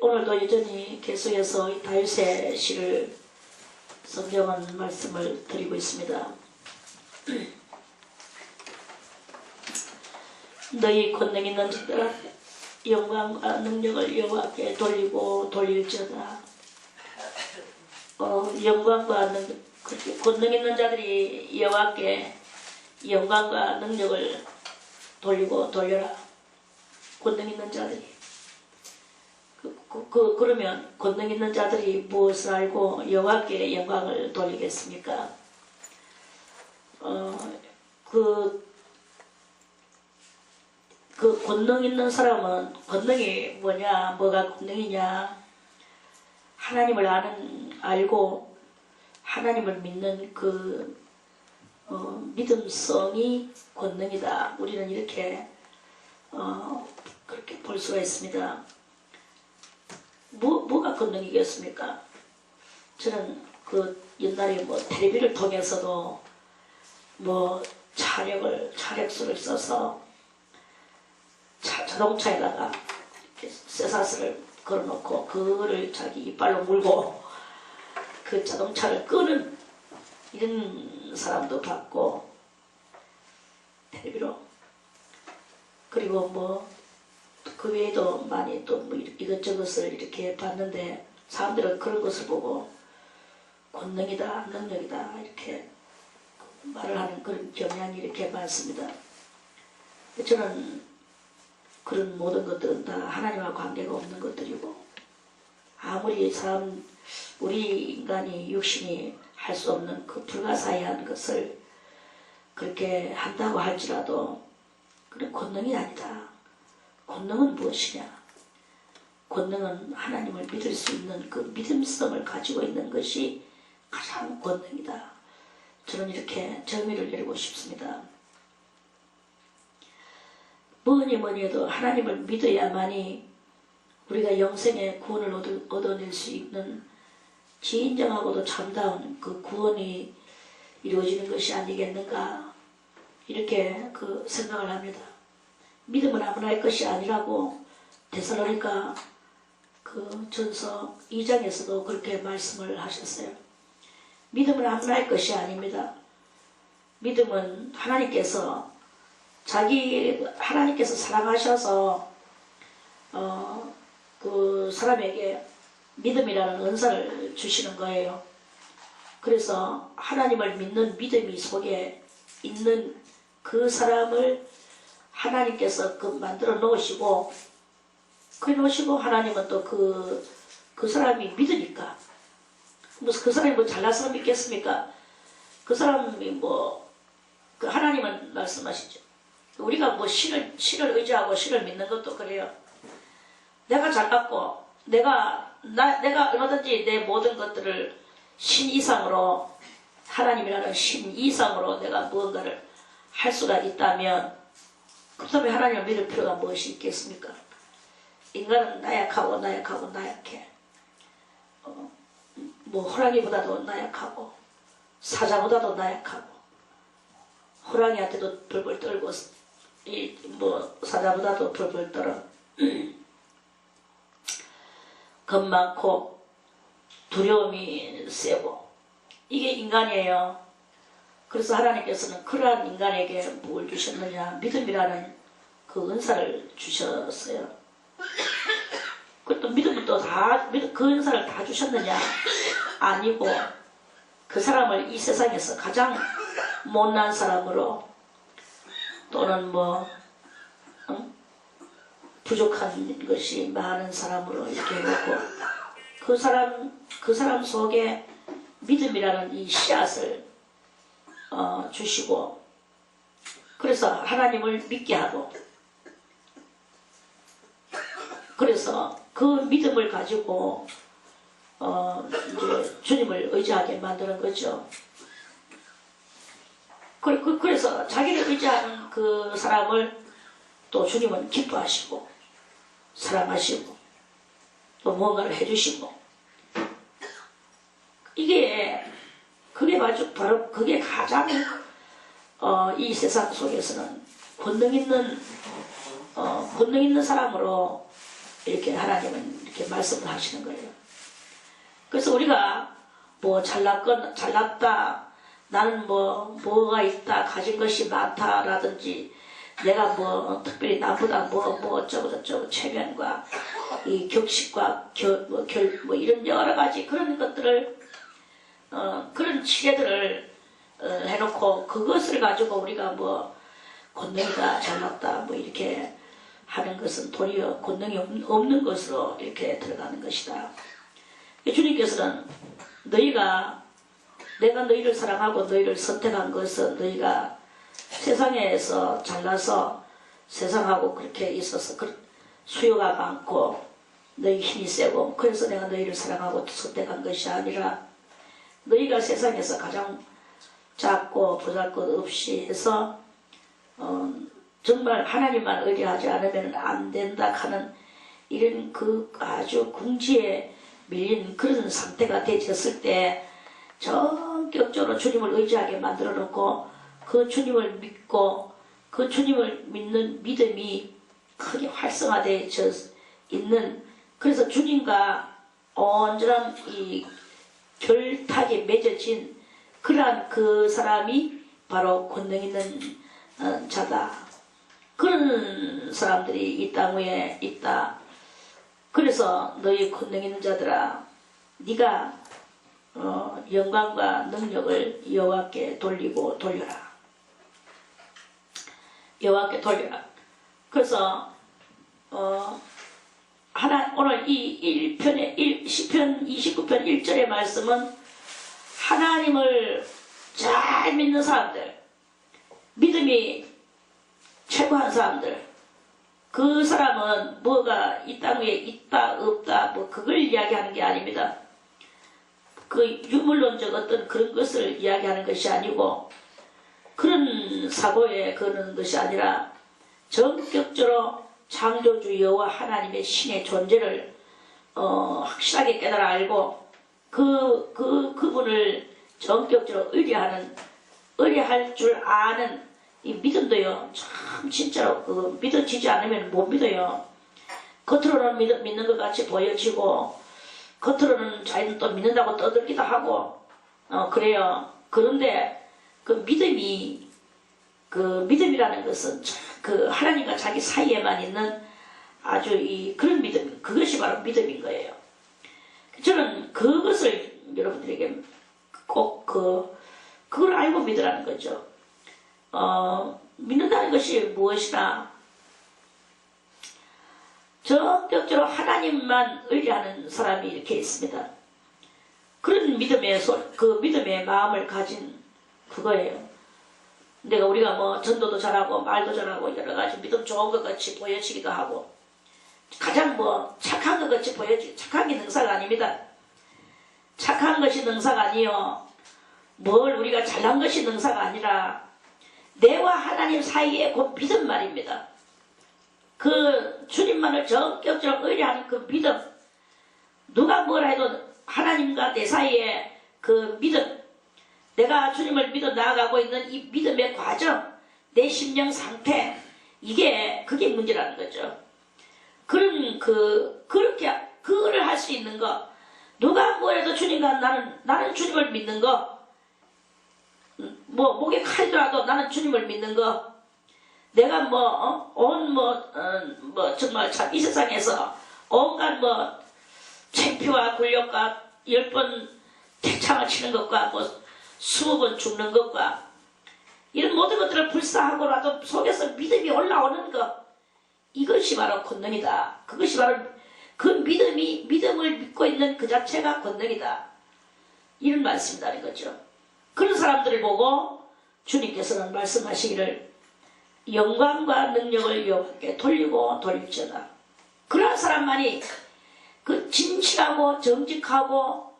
오늘도 여전히 계속해서 이 다윗의 시를 성경은 말씀을 드리고 있습니다. 너희 권능 있는 자들아 영광과 능력을 여호와께 돌리고 돌릴지어다. 영광과 권능 있는 자들이 여호와께 영광과 능력을 돌리고 돌려라. 권능 있는 자들이 그러면 권능 있는 자들이 무엇을 알고 여호와께 영광을 돌리겠습니까? 그 권능 있는 사람은 권능이 뭐냐, 뭐가 권능이냐, 하나님을 알고 하나님을 믿는 그 믿음성이 권능이다. 우리는 이렇게 그렇게 볼 수가 있습니다. 뭐가 권능이겠습니까? 저는 그 옛날에 텔레비를 통해서도 차력수를 써서 자동차에다가 쇠사슬을 걸어놓고 그거를 자기 이빨로 물고 그 자동차를 끄는 이런 사람도 봤고, 텔레비로. 그리고 그 외에도 많이 또 이것저것을 이렇게 봤는데, 사람들은 그런 것을 보고 권능이다, 능력이다 이렇게 말을 하는 그런 경향이 이렇게 많습니다. 저는 그런 모든 것들은 다 하나님과 관계가 없는 것들이고, 아무리 우리 인간이 육신이 할 수 없는 그 불가사의한 것을 그렇게 한다고 할지라도 그런 권능이 아니다. 권능은 무엇이냐? 권능은 하나님을 믿을 수 있는 그 믿음성을 가지고 있는 것이 가장 권능이다. 저는 이렇게 정의를 내리고 싶습니다. 뭐니 해도 하나님을 믿어야만이 우리가 영생의 구원을 얻어낼 수 있는 진정하고도 참다운 그 구원이 이루어지는 것이 아니겠는가, 이렇게 생각을 합니다. 믿음은 아무나 할 것이 아니라고 데살로니가 전서 2장에서도 그렇게 말씀을 하셨어요. 믿음은 아무나 할 것이 아닙니다. 믿음은 하나님께서 사랑하셔서 그 사람에게 믿음이라는 은사를 주시는 거예요. 그래서 하나님을 믿는 믿음이 속에 있는 그 사람을 하나님께서 만들어 놓으시고, 하나님은 또 그 사람이 믿으니까, 무슨 그 사람이 잘난 사람 믿겠습니까? 그 사람이 하나님은 말씀하시죠. 우리가 신을 의지하고 신을 믿는 것도 그래요. 내가 잘났고, 내가 얼마든지 내 모든 것들을 신 이상으로, 하나님이라는 신 이상으로 내가 무언가를 할 수가 있다면, 그렇다면 하나님을 믿을 필요가 무엇이 있겠습니까? 인간은 나약하고 나약해. 호랑이보다도 나약하고, 사자보다도 나약하고, 호랑이한테도 벌벌 떨고, 사자보다도 벌벌 떨어. 겁 많고 두려움이 세고, 이게 인간이에요. 그래서 하나님께서는 그러한 인간에게 뭘 주셨느냐? 믿음이라는 그 은사를 주셨어요. 그것도 믿음은 그 은사를 다 주셨느냐? 아니고, 그 사람을 이 세상에서 가장 못난 사람으로, 또는 부족한 것이 많은 사람으로 이렇게 해놓고, 그 사람 속에 믿음이라는 이 씨앗을 주시고, 그래서 하나님을 믿게 하고, 그래서 그 믿음을 가지고 이제 주님을 의지하게 만드는 거죠. 그래서 자기를 의지하는 그 사람을 또 주님은 기뻐하시고 사랑하시고 또 무언가를 해주시고, 바로 그게 가장 이 세상 속에서는 권능 있는 사람으로 이렇게 하나님은 이렇게 말씀을 하시는 거예요. 그래서 우리가 뭐 잘났다, 나는 뭐가 있다, 가진 것이 많다라든지, 내가 뭐 특별히 나보다 뭐 어쩌고 체면과 이 격식과 뭐 이런 여러 가지 그런 것들을 그런 치레들을 해놓고 그것을 가지고 우리가 뭐 권능이다, 잘났다, 뭐 이렇게 하는 것은 도리어 권능이 없는 것으로 이렇게 들어가는 것이다. 주님께서는 내가 너희를 사랑하고 너희를 선택한 것은 너희가 세상에서 잘나서 세상하고 그렇게 있어서 수요가 많고 너희 힘이 세고 그래서 내가 너희를 사랑하고 선택한 것이 아니라 너희가 세상에서 가장 작고 보잘것없이 해서 정말 하나님만 의지하지 않으면 안 된다 하는 이런 그 아주 궁지에 밀린 그런 상태가 되었을 때 전격적으로 주님을 의지하게 만들어 놓고 그 주님을 믿고 그 주님을 믿는 믿음이 크게 활성화되어 있는, 그래서 주님과 온전한 이 결탁이 맺어진 그러한 그 사람이 바로 권능 있는 자다. 그런 사람들이 이 땅 위에 있다. 그래서 너희 권능 있는 자들아, 네가 영광과 능력을 여호와께 돌려라. 여호와께 돌려라. 그래서 오늘 이 1편의 시편 29편 1절의 말씀은 하나님을 잘 믿는 사람들, 믿음이 최고한 사람들, 그 사람은 뭐가 이 땅 위에 있다 없다 뭐 그걸 이야기하는 게 아닙니다. 그 유물론적 어떤 그런 것을 이야기하는 것이 아니고 그런 사고에 거는 것이 아니라 전격적으로 창조주 여호와 하나님의 신의 존재를 확실하게 깨달아 알고 그분을 전격적으로 의뢰할 줄 아는 이 믿음도요, 참 진짜로 믿어지지 않으면 못 믿어요. 겉으로는 믿는 것 같이 보여지고 겉으로는 자기는 또 믿는다고 떠들기도 하고 그래요. 그런데 그 믿음이라는 것은 그 하나님과 자기 사이에만 있는 아주 그런 믿음, 그것이 바로 믿음인 거예요. 저는 그것을 여러분들에게 꼭 그걸 알고 믿으라는 거죠. 믿는다는 것이 무엇이나 전격적으로 하나님만 의뢰하는 사람이 이렇게 있습니다. 그런 믿음의 마음을 가진 그거예요. 우리가 뭐 전도도 잘하고 말도 잘하고 여러 가지 믿음 좋은 것 같이 보여지기도 하고 가장 착한 것 같이 착한 게 능사가 아닙니다. 착한 것이 능사가 아니요. 뭘 우리가 잘난 것이 능사가 아니라 내와 하나님 사이에 곧 믿음 말입니다. 그 주님만을 전격적으로 의뢰하는 그 믿음, 누가 뭐라 해도 하나님과 내 사이에 그 믿음, 내가 주님을 믿어 나아가고 있는 이 믿음의 과정, 내 심령 상태, 그게 문제라는 거죠. 그렇게 그거를 할 수 있는 거, 누가 뭐래도 주님과 나는 주님을 믿는 거, 목에 칼이라도 나는 주님을 믿는 거, 내가 정말 참 이 세상에서 온갖 창피와 굴욕과 10번 태창을 치는 것과 20번 죽는 것과 이런 모든 것들을 불사하고라도 속에서 믿음이 올라오는 것, 이것이 바로 권능이다. 그것이 바로 그 믿음을 믿고 있는 그 자체가 권능이다. 이런 말씀이라는 거죠. 그런 사람들을 보고 주님께서는 말씀하시기를 영광과 능력을 여호와께 돌리고 돌릴지어다. 그러한 사람만이 그 진실하고 정직하고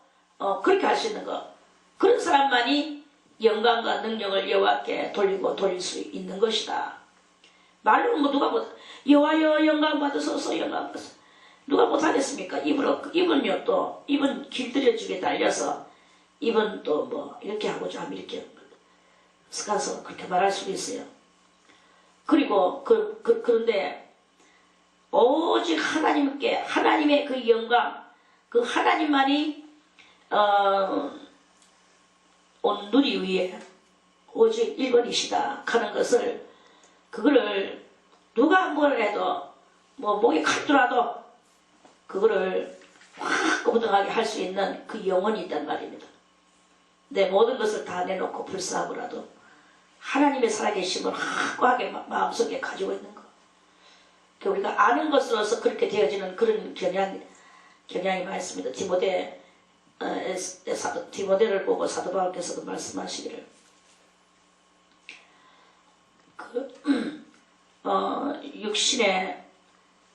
그렇게 할 수 있는 것, 그런 사람만이 영광과 능력을 여호와께 돌리고 돌릴 수 있는 것이다. 말로는 누가 여호와여 영광 받으소서, 영광 받으소서, 누가 못하겠습니까? 입은요, 또 입은 길들여주게 달려서 입은 또 이렇게 하고자 하면 이렇게 가서 그렇게 말할 수도 있어요. 그리고 그런데 오직 하나님께 하나님의 그 영광, 그 하나님만이 온 누리 위에 오직 1번이시다 하는 것을, 그거를 누가 뭐라 해도 뭐 목에 칼도라도 그거를 확 고등하게 할 수 있는 그 영혼이 있단 말입니다. 내 모든 것을 다 내놓고 불사하고라도 하나님의 살아계심을 확고하게 마음속에 가지고 있는 것. 우리가 아는 것으로서 그렇게 되어지는 그런 경향이 많습니다. 디모데를 보고 사도 바울께서도 말씀하시기를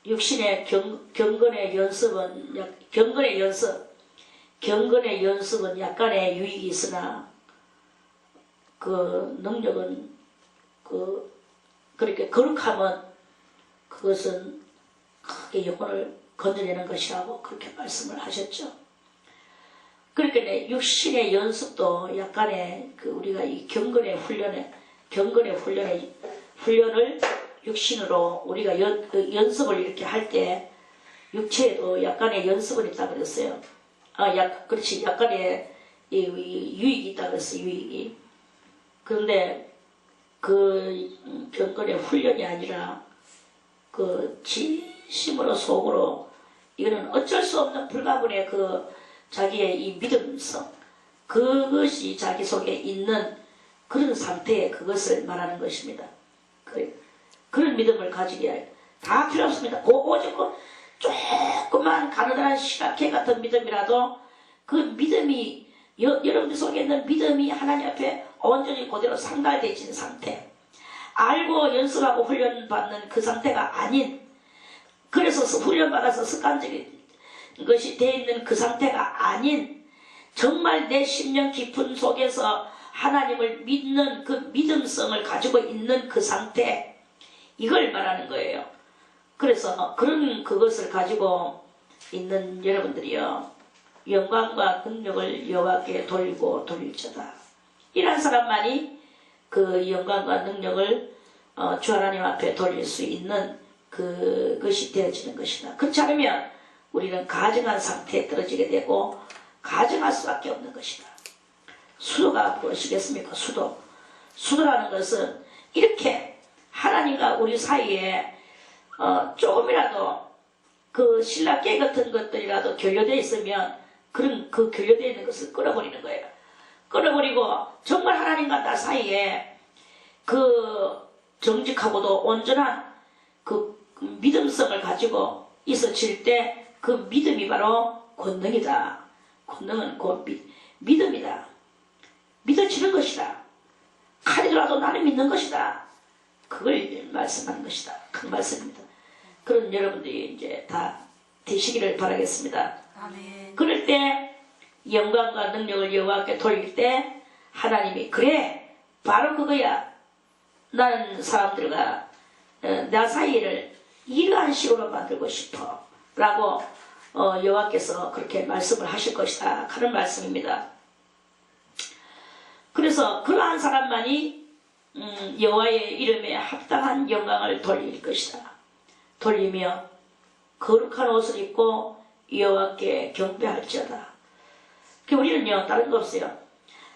육신의 경건의 연습은 약간의 유익이 있으나 그 능력은 그렇게 거룩함은 그것은 크게 영혼을 건져내는 것이라고 그렇게 말씀을 하셨죠. 그러니까 육신의 연습도 약간의 우리가 이 경건의 훈련을 육신으로 우리가 연습을 이렇게 할 때 육체에도 약간의 연습은 있다 그랬어요. 그렇지, 약간의 유익이 있다 그랬어요. 유익이. 그런데 그 경건의 훈련이 아니라 그 진심으로 속으로, 이거는 어쩔 수 없는 불가분의 자기의 이 믿음성, 그것이 자기 속에 있는 그런 상태에 그것을 말하는 것입니다. 그런 믿음을 가지기에 다 필요 없습니다. 오직 조그만 가느다란 시각해 같은 믿음이라도 그 믿음이 여러분들 속에 있는 믿음이 하나님 앞에 온전히 그대로 상달되어진 상태, 알고 연습하고 훈련받는 그 상태가 아닌, 그래서 훈련받아서 습관적인 것이 되어 있는 그 상태가 아닌, 정말 내 심령 깊은 속에서 하나님을 믿는 그 믿음성을 가지고 있는 그 상태, 이걸 말하는 거예요. 그래서 그것을 가지고 있는 여러분들이요, 영광과 능력을 여호와께 돌리고 돌릴지어다. 이런 사람만이 그 영광과 능력을 주 하나님 앞에 돌릴 수 있는 그것이 되어지는 것이다. 그렇지 않으면 우리는 가증한 상태에 떨어지게 되고 가증할 수밖에 없는 것이다. 수도가 무엇이겠습니까? 수도라는 것은 이렇게 하나님과 우리 사이에 조금이라도 그 신라깨 같은 것들이라도 결여되어 있으면 그 결여되어 있는 것을 끊어버리는 거예요. 끊어버리고 정말 하나님과 나 사이에 그 정직하고도 온전한 그 믿음성을 가지고 있어질 때 그 믿음이 바로 권능이다. 권능은 곧 믿음이다. 믿어지는 것이다. 칼이더라도 나는 믿는 것이다. 그걸 말씀하는 것이다. 그 말씀입니다. 그런 여러분들이 이제 다 되시기를 바라겠습니다. 아멘. 그럴 때 영광과 능력을 여호와께 돌릴 때 하나님이 그래 바로 그거야. 나는 사람들과 나 사이를 이러한 식으로 만들고 싶어 라고 여호와께서 그렇게 말씀을 하실 것이다 하는 말씀입니다. 그래서 그러한 사람만이 여호와의 이름에 합당한 영광을 돌릴 것이다. 돌리며 거룩한 옷을 입고 여호와께 경배할지어다. 우리는요, 다른 거 없어요.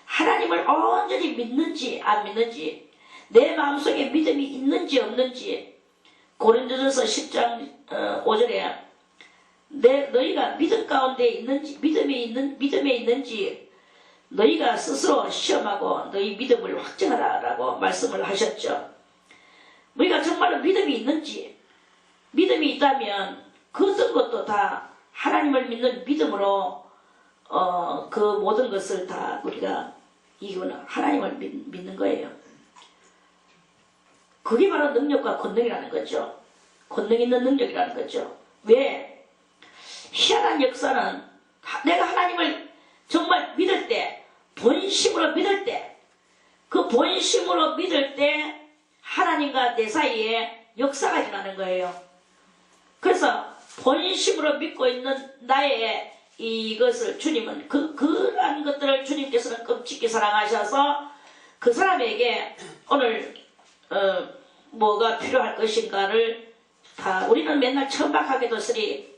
하나님을 온전히 믿는지 안 믿는지, 내 마음속에 믿음이 있는지 없는지, 고린도전서 10장 5절에 너희가 믿음 가운데 있는지, 믿음에 있는지 너희가 스스로 시험하고 너희 믿음을 확증하라 라고 말씀을 하셨죠. 우리가 정말로 믿음이 있는지, 믿음이 있다면 그 어떤 것도 다 하나님을 믿는 믿음으로 그 모든 것을 다 우리가 이거는 하나님을 믿는 거예요. 그게 바로 능력과 권능이라는 거죠. 권능 있는 능력이라는 거죠. 왜? 희한한 역사는 내가 하나님을 정말 믿을 때, 본심으로 믿을 때, 그 본심으로 믿을 때 하나님과 내 사이에 역사가 일어나는 거예요. 그래서 본심으로 믿고 있는 나의 이것을 주님은 그러한 것들을 주님께서는 끔찍히 사랑하셔서 그 사람에게 오늘 뭐가 필요할 것인가를 다 우리는 맨날 천박하게도 쓰리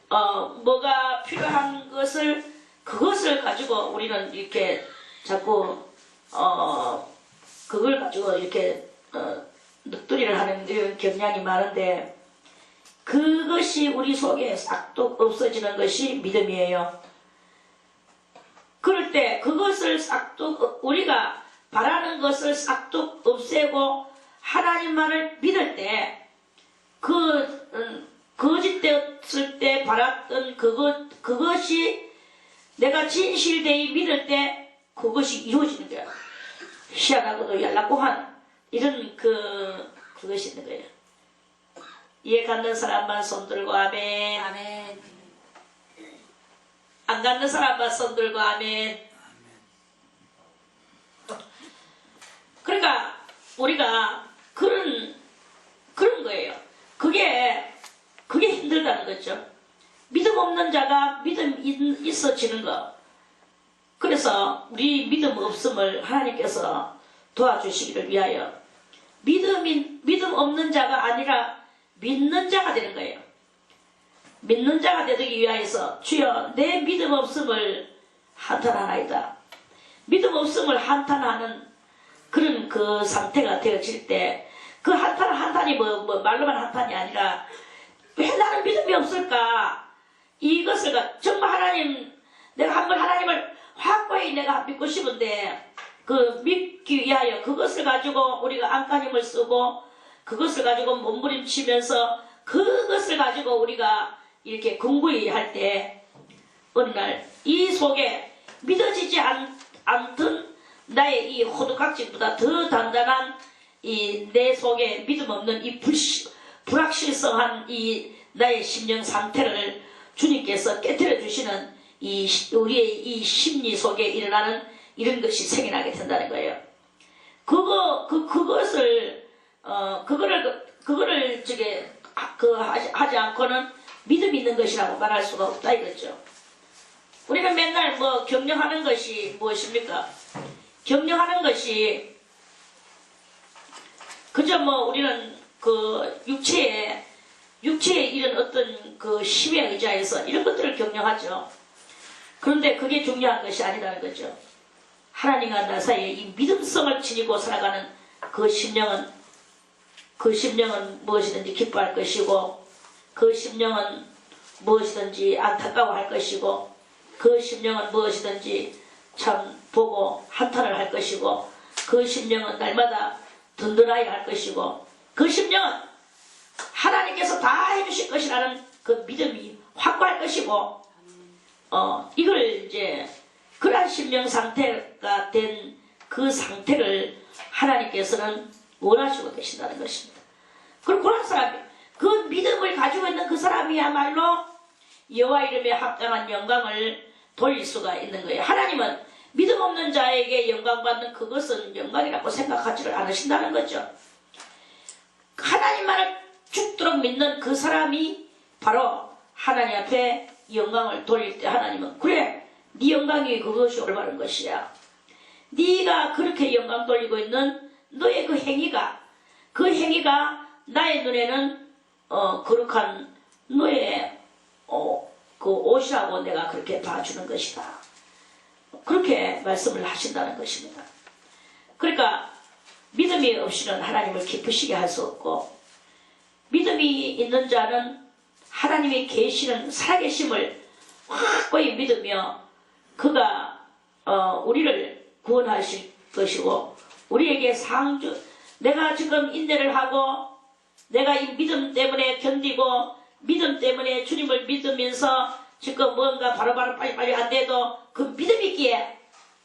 뭐가 필요한 것을 그것을 가지고 우리는 이렇게 자꾸 그걸 가지고 이렇게 넋두리를 하는 이런 경향이 많은데 그것이 우리 속에 싹둑 없어지는 것이 믿음이에요. 그럴 때 그것을 싹둑 우리가 바라는 것을 싹둑 없애고 하나님만을 믿을 때 거짓되었을 때 바랐던 그것이 내가 진실되이 믿을 때 그것이 이루어지는 거야. 희한하고도 연락고한 이런 그것이 있는 거예요. 이해 갖는 사람만 손들고 아멘. 아멘. 안 갖는 사람만 손들고 아멘. 그러니까 우리가 그런 거예요. 그게 힘들다는 거죠. 믿음 없는 자가 믿음 있어지는 거. 그래서 우리 믿음 없음을 하나님께서 도와주시기를 위하여 믿음 없는 자가 아니라 믿는 자가 되는 거예요. 믿는 자가 되기 위하여서 주여 내 믿음 없음을 한탄하나이다. 믿음 없음을 한탄하는 그런 그 상태가 되어질 때 그 한탄이 말로만 한탄이 아니라 왜 나는 믿음이 없을까? 이것을 정말 하나님 내가 한번 하나님을 확고히 내가 믿고 싶은데 그 믿기 위하여 그것을 가지고 우리가 안간힘을 쓰고 그것을 가지고 몸부림치면서 그것을 가지고 우리가 이렇게 공부히 할 때 어느 날 이 속에 믿어지지 않던 나의 이 호두깍지보다 더 단단한 이 내 속에 믿음 없는 이 불확실성한 이 나의 심령 상태를 주님께서 깨뜨려 주시는 우리의 이 심리 속에 일어나는 이런 것이 생겨나게 된다는 거예요. 그거를 하지 않고는 믿음 있는 것이라고 말할 수가 없다 이거죠. 우리는 맨날 격려하는 것이 무엇입니까? 격려하는 것이 그저 우리는 그 육체에 이런 어떤 그 힘에 의지해서 이런 것들을 격려하죠. 그런데 그게 중요한 것이 아니라는 거죠. 하나님과 나 사이에 이 믿음성을 지니고 살아가는 그 심령은 무엇이든지 기뻐할 것이고 그 심령은 무엇이든지 안타까워할 것이고 그 심령은 무엇이든지 참 보고 한탄을 할 것이고 그 심령은 날마다 든든하게 할 것이고 그 심령은 하나님께서 다 해주실 것이라는 그 믿음이 확고할 것이고 이걸 이제 그러한 심령 상태가 된 그 상태를 하나님께서는 원하시고 계신다는 것입니다. 그리고 그런 사람이 그 믿음을 가지고 있는 그 사람이야말로 여호와 이름에 합당한 영광을 돌릴 수가 있는 거예요. 하나님은 믿음 없는 자에게 영광받는 그것은 영광이라고 생각하지를 않으신다는 거죠. 하나님만을 죽도록 믿는 그 사람이 바로 하나님 앞에 영광을 돌릴 때 하나님은 그래 네 영광이 그것이 올바른 것이야. 네가 그렇게 영광 돌리고 있는 너의 그 행위가 나의 눈에는 거룩한 너의 그 옷이라고 내가 그렇게 봐주는 것이다. 그렇게 말씀을 하신다는 것입니다. 그러니까 믿음이 없이는 하나님을 기쁘시게 할 수 없고 믿음이 있는 자는 하나님이 계시는 살아계심을 확고히 믿으며 그가 우리를 구원하실 것이고 우리에게 내가 지금 인내를 하고 내가 이 믿음 때문에 견디고 믿음 때문에 주님을 믿으면서 지금 뭔가 바로바로 빨리빨리 안 돼도 그 믿음이 있기에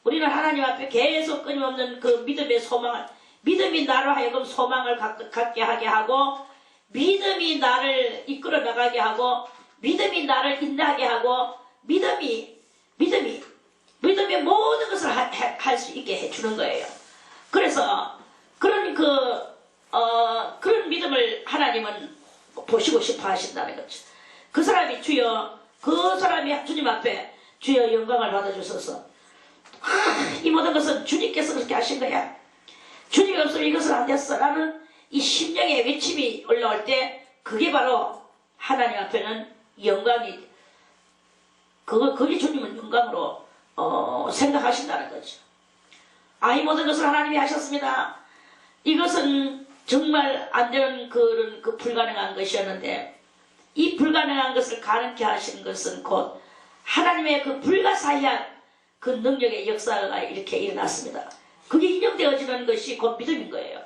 우리는 하나님 앞에 계속 끊임없는 그 믿음의 소망을 믿음이 나로 하여금 소망을 갖게 하게 하고 믿음이 나를 이끌어 나가게 하고 믿음이 나를 인내하게 하고 믿음이 모든 것을 할 수 있게 해주는 거예요. 그래서 그런 믿음을 하나님은 보시고 싶어 하신다는 거죠. 그 사람이 주님 앞에 주여 영광을 받아주소서. 이 모든 것은 주님께서 그렇게 하신 거야. 주님이 없으면 이것은 안 됐어 라는 이 심령의 외침이 올라올 때 그게 바로 하나님 앞에는 영광이, 그게 주님은 영광으로 생각하신다는 거죠. 이 모든 것을 하나님이 하셨습니다. 이것은 정말 안 되는 그런 불가능한 것이었는데, 이 불가능한 것을 가능케 하시는 것은 곧 하나님의 그 불가사의한 그 능력의 역사가 이렇게 일어났습니다. 그게 인정되어지는 것이 곧 믿음인 거예요.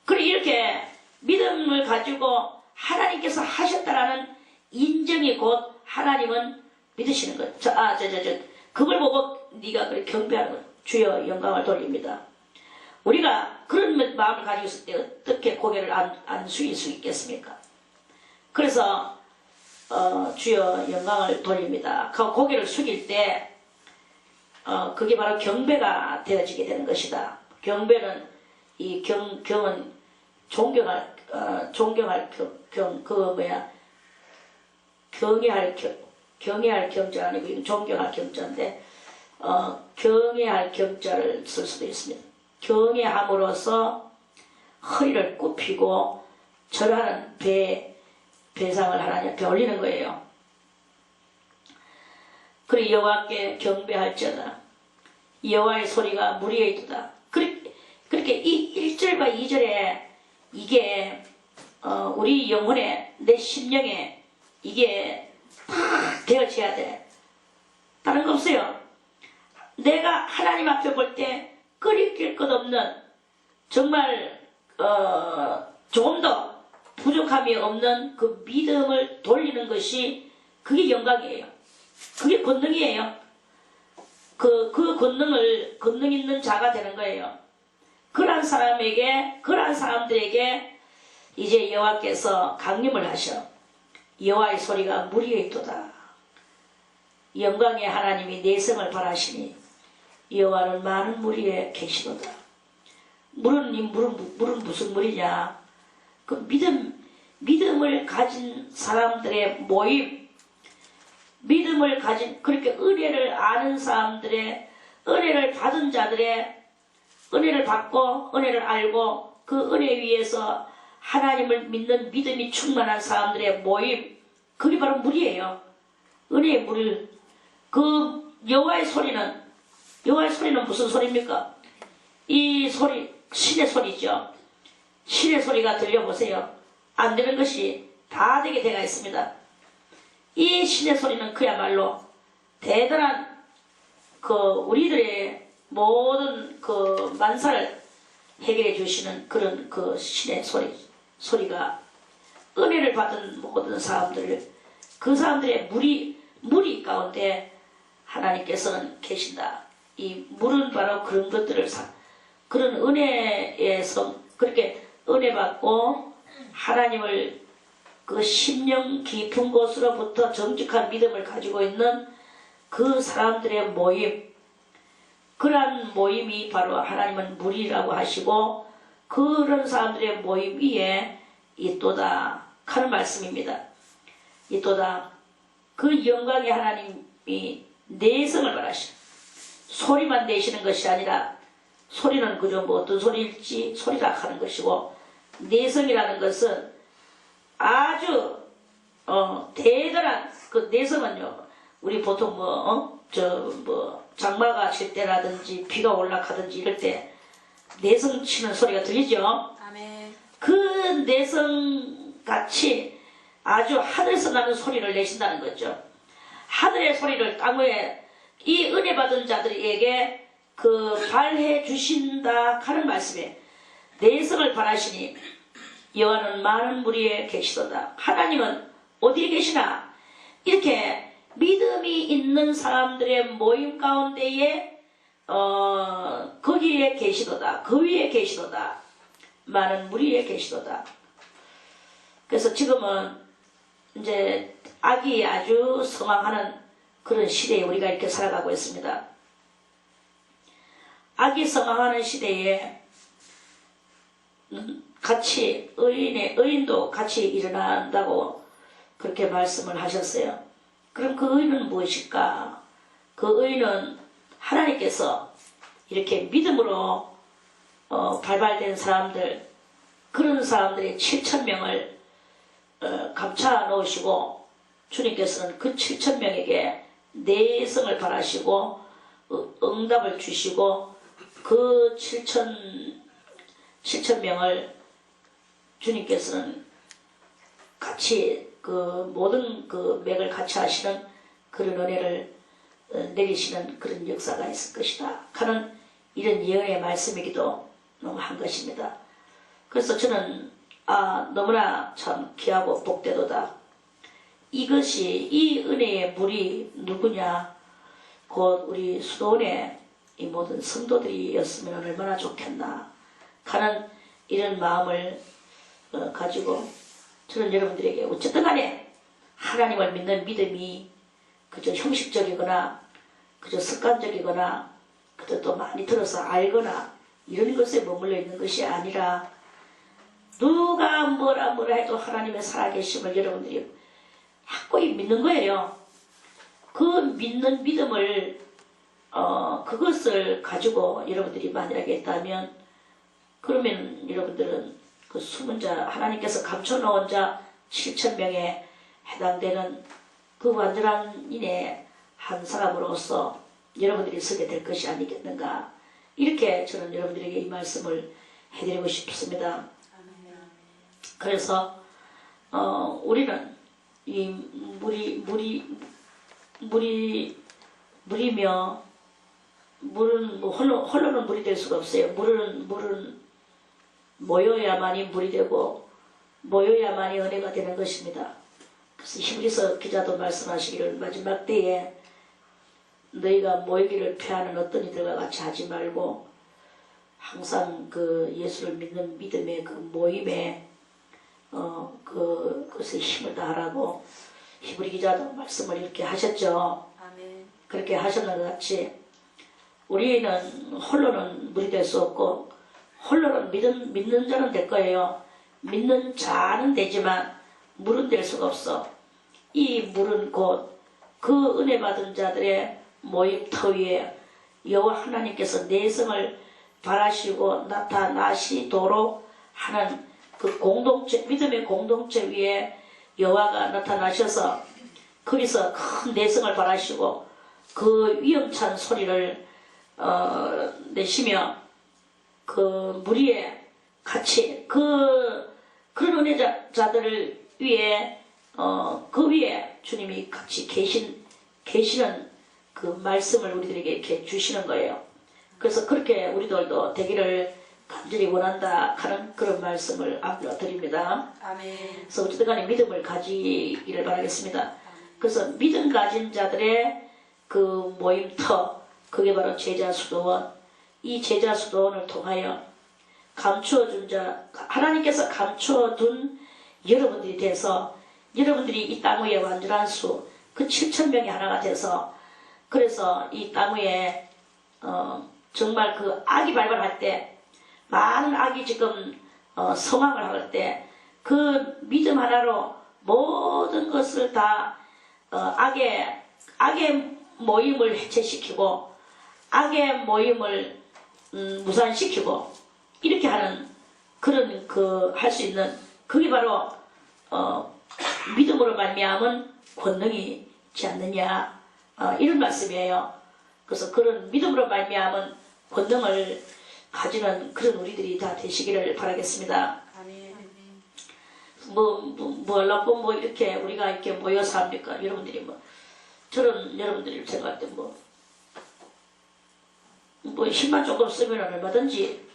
그리고 이렇게 믿음을 가지고 하나님께서 하셨다라는 인정이 곧 하나님은 믿으시는 거예요. 그걸 보고 네가 그렇게 경배하는 거예요. 주여 영광을 돌립니다. 우리가 그런 마음을 가지고 있을 때 어떻게 고개를 안 숙일 수 있겠습니까? 그래서 주여 영광을 돌립니다. 그 고개를 숙일 때 그게 바로 경배가 되어지게 되는 것이다. 경배는 이 경은 존경할 경외할 경자 아니고 이건 존경할 경자인데 경외할 경자를 쓸 수도 있습니다. 경외함으로써 허리를 굽히고 절하는 배상을 하나님 앞에 올리는 거예요. 그리고 여호와께 경배할지어다. 여호와의 소리가 무리에 있도다. 그렇게 이 1절과 2절에 이게 우리 영혼에 내 심령에 이게 팍 되어져야 돼. 다른 거 없어요. 내가 하나님 앞에 볼 때 끓일 것 없는 정말 조금 더 부족함이 없는 그 믿음을 돌리는 것이 그게 영광이에요. 그게 권능이에요. 그 권능 있는 자가 되는 거예요. 그러한 사람들에게 이제 여호와께서 강림을 하셔. 여호와의 소리가 무리에 있도다. 영광의 하나님이 내성을 바라시니 여호와는 많은 무리에 계시도다. 물은 무슨 물이냐? 그 믿음을 가진 사람들의 모임, 믿음을 가진 그렇게 은혜를 아는 사람들의 은혜를 받은 자들의 은혜를 받고 은혜를 알고 그 은혜 위에서 하나님을 믿는 믿음이 충만한 사람들의 모임, 그게 바로 물이에요. 은혜의 물. 그 여호와의 소리는 무슨 소리입니까? 이 소리 신의 소리죠. 신의 소리가 들려보세요. 안 되는 것이 다 되게 되어 있습니다. 이 신의 소리는 그야말로 대단한 우리들의 모든 만사를 해결해 주시는 그런 신의 소리가 은혜를 받은 모든 사람들을 그 사람들의 무리 가운데 하나님께서는 계신다. 이 물은 바로 그런 것들을 그런 은혜에서 그렇게 은혜 받고 하나님을 그 심령 깊은 곳으로부터 정직한 믿음을 가지고 있는 그 사람들의 모임, 그러한 모임이 바로 하나님은 물이라고 하시고 그런 사람들의 모임 위에 있도다 하는 말씀입니다. 있도다. 그 영광의 하나님이 내성을 바라시는 소리만 내시는 것이 아니라 소리는 그저 어떤 소리일지 소리라 하는 것이고 내성이라는 것은 아주 대단한 그 내성은요 우리 보통 장마가 칠 때라든지 비가 올라가든지 이럴 때 내성 치는 소리가 들리죠. 아멘. 그 내성같이 아주 하늘에서 나는 소리를 내신다는 거죠. 하늘의 소리를 땅 위에 이 은혜 받은 자들에게 발해 주신다 하는 말씀에 내성을 바라시니 여호와는 많은 무리에 계시도다. 하나님은 어디에 계시나? 이렇게 믿음이 있는 사람들의 모임 가운데에 거기에 계시도다. 그 위에 계시도다. 많은 무리에 계시도다. 그래서 지금은 이제 악이 아주 성황하는 그런 시대에 우리가 이렇게 살아가고 있습니다. 악이 성황하는 시대에 같이 의인도 같이 일어난다고 그렇게 말씀을 하셨어요. 그럼 그 의인은 무엇일까? 그 의인은 하나님께서 이렇게 믿음으로 발발된 사람들, 그런 사람들의 7,000명을 감춰 놓으시고 주님께서는 그 7,000명에게 내성을 바라시고 응답을 주시고 그 7,000명을 주님께서는 같이 그 모든 그 맥을 같이 하시는 그런 은혜를 내리시는 그런 역사가 있을 것이다 하는 이런 예언의 말씀이기도 한 것입니다. 그래서 저는 너무나 참 귀하고 복되도다. 이것이 이 은혜의 물이 누구냐? 곧 우리 수도원의 이 모든 성도들이었으면 얼마나 좋겠나 하는 이런 마음을 가지고 저는 여러분들에게 어쨌든 간에 하나님을 믿는 믿음이 그저 형식적이거나 그저 습관적이거나 그저 또 많이 들어서 알거나 이런 것에 머물러 있는 것이 아니라 누가 뭐라 해도 하나님의 살아계심을 여러분들이 확고히 믿는 거예요. 그 믿는 믿음을 그것을 가지고 여러분들이 만약에 있다면 그러면 여러분들은 그 숨은 자 하나님께서 감춰놓은 자 7,000명에 해당되는 그 완전한 인의 한 사람으로서 여러분들이 서게 될 것이 아니겠는가 이렇게 저는 여러분들에게 이 말씀을 해드리고 싶습니다. 그래서 우리는 이 물이며 물은 뭐 홀로는 물이 될 수가 없어요. 물은 모여야만이 물이 되고 모여야만이 은혜가 되는 것입니다. 그래서 히브리서 기자도 말씀하시기를 마지막 때에 너희가 모이기를 패하는 어떤 이들과 같이 하지 말고 항상 그 예수를 믿는 믿음의 그 모임에 그것에 힘을 다하라고 히브리 기자도 말씀을 이렇게 하셨죠. 아멘. 그렇게 하셨는 것 같이 우리는 홀로는 물이 될 수 없고 홀로는 믿는 자는 될 거예요. 믿는 자는 되지만 물은 될 수가 없어. 이 물은 곧 그 은혜 받은 자들의 모임터 위에 여호와 하나님께서 내성을 바라시고 나타나시도록 하는 그 공동체, 믿음의 공동체 위에 여호와가 나타나셔서 거기서 큰 내성을 바라시고 그 위험찬 소리를 내시며 그 무리에 같이 그런 은혜자들을 위해 그 위에 주님이 같이 계시는 그 말씀을 우리들에게 이렇게 주시는 거예요. 그래서 그렇게 우리들도 되기를 간절히 원한다 하는 그런 말씀을 알려드립니다. 아멘. 그래서 어쨌든 간에 믿음을 가지기를 바라겠습니다. 그래서 믿음 가진 자들의 그 모임터, 그게 바로 제자수도원. 이 제자수도원을 통하여 감추어준 자, 하나님께서 감추어둔 여러분들이 돼서 여러분들이 이 땅 위에 완전한 수, 그 7,000명이 하나가 돼서 그래서 이 땅 위에 정말 그 악이 발발할 때 많은 악이 지금 성황을 할 때 그 믿음 하나로 모든 것을 다 악의 모임을 해체시키고 악의 모임을 무산시키고 이렇게 하는 그런 할 수 있는 그게 바로 믿음으로 말미암은 권능이 있지 않느냐 이런 말씀이에요. 그래서 그런 믿음으로 말미암은 권능을 가지는 그런 우리들이 다 되시기를 바라겠습니다. 아멘. 뭐 이렇게 우리가 이렇게 모여서 합니까? 여러분들이 저는 여러분들이 생각할 때 힘만 조금 쓰면 얼마든지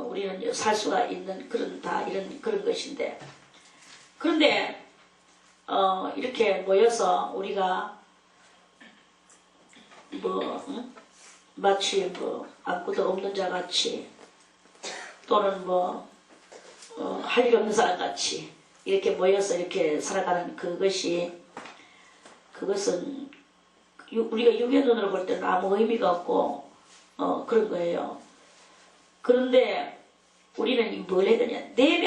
우리는 살 수가 있는 그런 것인데 그런데 이렇게 모여서 우리가 마치 아무것도 없는 자 같이 또는 할 일 없는 사람 같이 이렇게 모여서 이렇게 살아가는 그것은 우리가 육의 눈으로 볼 때는 아무 의미가 없고 그런 거예요. 그런데 우리는 뭘 해야 되냐? 내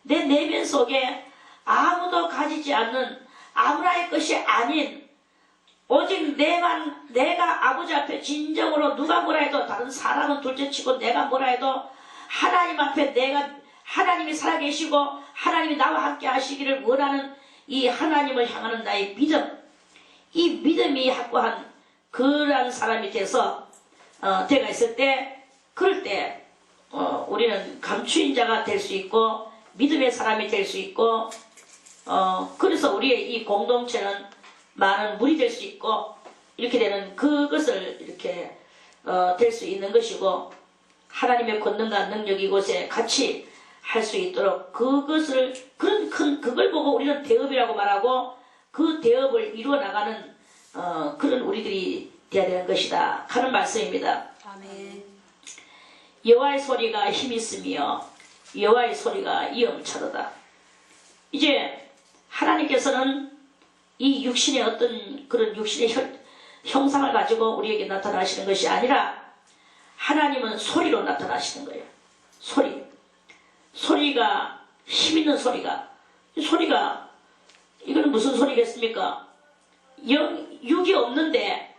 내면 속에 아무도 가지지 않는 아무나의 것이 아닌 오직 내가 아버지 앞에 진정으로 누가 뭐라 해도 다른 사람은 둘째치고 내가 뭐라 해도 하나님 앞에 내가 하나님이 살아계시고 하나님이 나와 함께 하시기를 원하는 이 하나님을 향하는 나의 믿음, 이 믿음이 확고한 그러한 사람이 돼서 때가 있을 때, 그럴 때 우리는 감추인 자가 될 수 있고 믿음의 사람이 될 수 있고, 그래서 우리의 이 공동체는 많은 물이 될 수 있고 이렇게 되는 그것을 이렇게 될 수 있는 것이고, 하나님의 권능과 능력 이곳에 같이 할 수 있도록 그것을, 그걸 보고 우리는 대업이라고 말하고 그 대업을 이루어 나가는 그런 우리들이 되어야 되는 것이다 하는 말씀입니다. 아멘. 여호와의 소리가 힘이 있으며 여호와의 소리가 이엄차도다. 이제 하나님께서는 이 육신의 어떤 그런 육신의 형상을 가지고 우리에게 나타나시는 것이 아니라 하나님은 소리로 나타나시는 거예요. 소리가 힘 있는 소리가, 이거는 무슨 소리겠습니까? 육이 없는데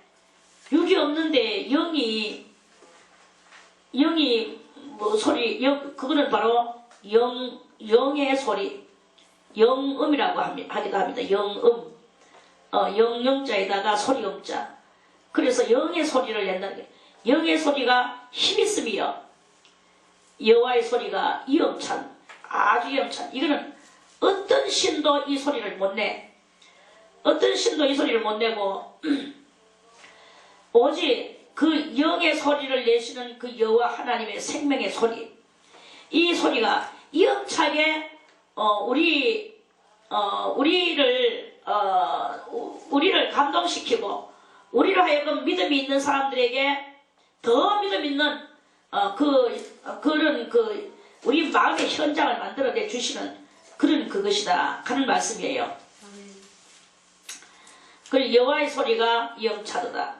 영이 뭐 소리, 그거는 바로 영의 소리, 영음이라고 하기도 합니다. 영음, 영영자에다가 소리음자. 그래서 영의 소리를 낸다는 게, 영의 소리가 힘 있으며 여호와의 소리가 이엄찬, 아주 이엄찬. 이거는 어떤 신도 이 소리를 못 내. 어떤 신도 이 소리를 못 내고 오직 그 영의 소리를 내시는 그 여호와 하나님의 생명의 소리, 이 소리가 이엄차게 우리를 감동시키고 우리로 하여금 믿음이 있는 사람들에게 더 믿음 있는 그런 우리 마음의 현장을 만들어내 주시는 그런 그것이다 하는 말씀이에요. 그 여호와의 소리가 이엄차도다.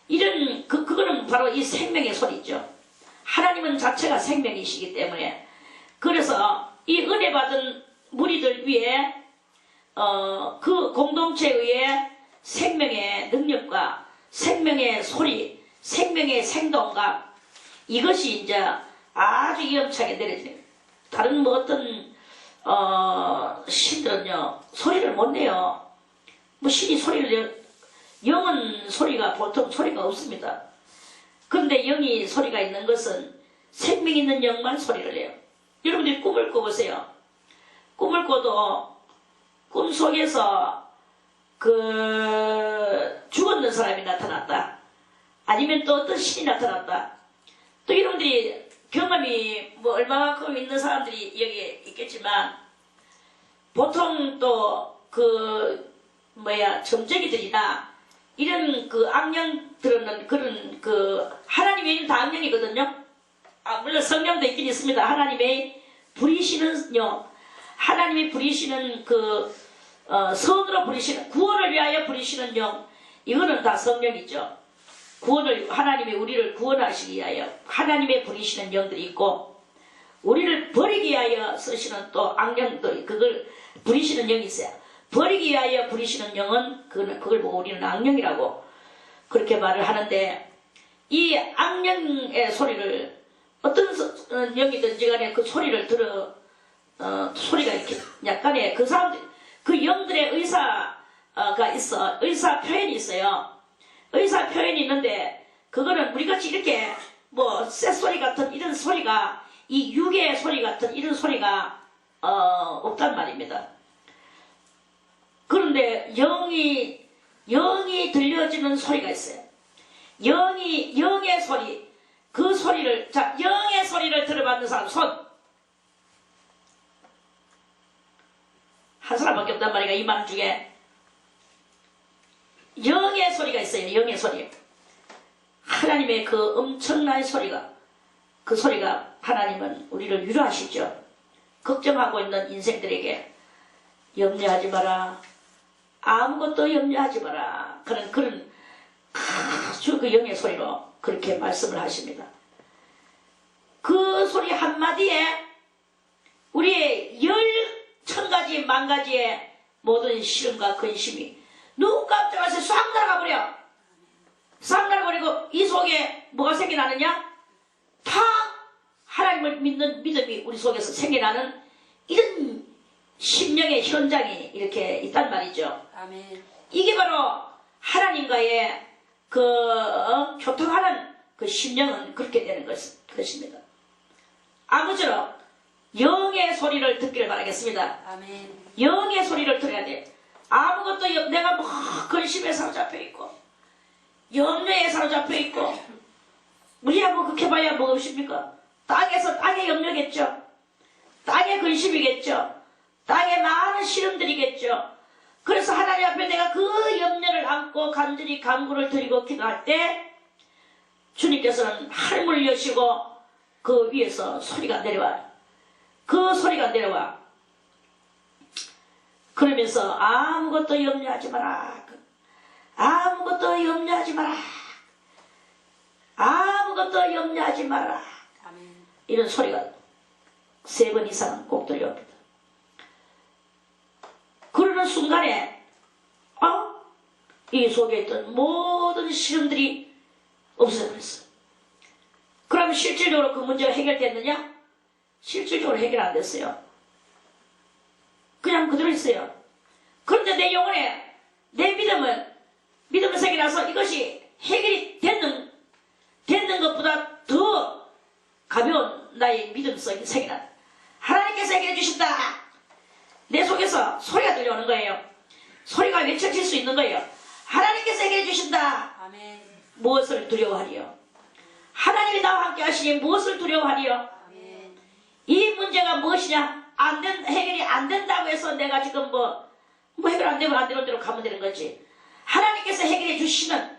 이런 그거는 바로 이 생명의 소리죠. 하나님은 자체가 생명이시기 때문에, 그래서 이 은혜 받은 무리들 위에 그 공동체에 의해 생명의 능력과 생명의 소리, 생명의 생동감, 이것이 이제 아주 위험차게 내려지는 거예요. 다른 뭐 어떤 신들은요 소리를 못 내요. 뭐 신이 소리를 내요. 영은 소리가 보통 소리가 없습니다. 그런데 영이 소리가 있는 것은 생명 있는 영만 소리를 내요. 여러분들이 꿈을 꿔보세요. 꿈을 꿔도 꿈속에서 죽었는 사람이 나타났다, 아니면 또 어떤 신이 나타났다. 또 여러분들이 경험이 뭐 얼마만큼 있는 사람들이 여기 있겠지만, 보통 또 점쟁이들이나 이런 악령들은 그런 하나님의 다 악령이거든요. 물론 성령도 있긴 있습니다. 하나님의 부리시는 영, 하나님이 부리시는 선으로 부리시는, 구원을 위하여 부리시는 영, 이거는 다 성령이죠. 하나님이 우리를 구원하시기 위하여 하나님의 부리시는 영들이 있고, 우리를 버리기 위하여 쓰시는 또 악령들, 그걸 부리시는 영이 있어요. 버리기 위하여 부리시는 영은 그걸 보고 우리는 악령이라고 그렇게 말을 하는데, 이 악령의 소리를 어떤 영이든지 간에 그 소리를 소리가 이렇게 약간의 그 사람들, 그 영들의 의사 표현이 있어요. 의사 표현이 있는데, 그거는 우리같이 이렇게 쇳소리 같은 이런 소리가, 이 육의 소리 같은 이런 소리가 없단 말입니다. 그런데 영이 들려지는 소리가 있어요. 영의 소리, 그 소리를, 영의 소리를 들어봤는 사람 손 한 사람밖에 없단 말이야. 이 만 중에 영의 소리가 있어요. 영의 소리, 하나님의 그 엄청난 소리가, 그 소리가, 하나님은 우리를 위로하시죠. 걱정하고 있는 인생들에게 염려하지 마라, 아무것도 염려하지 마라, 그런 아주 그 영의 소리로 그렇게 말씀을 하십니다. 그 소리 한마디에 우리의 10,000가지 만가지의 모든 시름과 근심이 눈 깜짝해서 싹 날아가 버려. 싹 날아버리고 이 속에 뭐가 생겨나느냐? 다 하나님을 하나님을 믿는 믿음이 우리 속에서 생겨나는 이런 심령의 현장이 이렇게 있단 말이죠. 아멘. 이게 바로 하나님과의 교통하는 그 심령은 그렇게 되는 것입니다. 아무쪼록 영의 소리를 듣기를 바라겠습니다. 아멘. 영의 소리를 들어야 돼. 아무것도 내가 뭐 근심에 사로잡혀 있고 염려에 사로잡혀 있고 우리야 뭐 그렇게 봐야 뭐 없습니까? 땅의 염려겠죠. 땅의 근심이겠죠. 땅의 많은 시름들이겠죠. 그래서 하나님 앞에 내가 그 염려를 안고 간절히 간구를 드리고 기도할 때 주님께서는 하늘문을 여시고 그 위에서 소리가 내려와요. 그 소리가 내려와. 그러면서 아무것도 염려하지 마라. 아무것도 염려하지 마라. 아무것도 염려하지 마라. 아멘. 이런 소리가 3번 이상 꼭 들려옵니다. 그러는 순간에 이 속에 있던 모든 시름들이 없어졌어요. 그러면 실질적으로 그 문제가 해결됐느냐? 실질적으로 해결 안 됐어요. 그냥 그대로 있어요. 그런데 내 영혼에 내 믿음을 생겨나서 이것이 해결이 됐는 것보다 더 가벼운 나의 믿음 속에 생겨나. 하나님께서 해결해 주신다. 내 속에서 소리가 들려오는 거예요. 소리가 외쳐질 수 있는 거예요. 하나님께서 해결해 주신다. 아멘. 무엇을 두려워하리요? 하나님이 나와 함께 하시니 무엇을 두려워하리요? 아멘. 이 문제가 무엇이냐? 해결이 안 된다고 해서 내가 지금 뭐 해결 안 되면 안 되는 대로 가면 되는 거지. 하나님께서 해결해 주시는,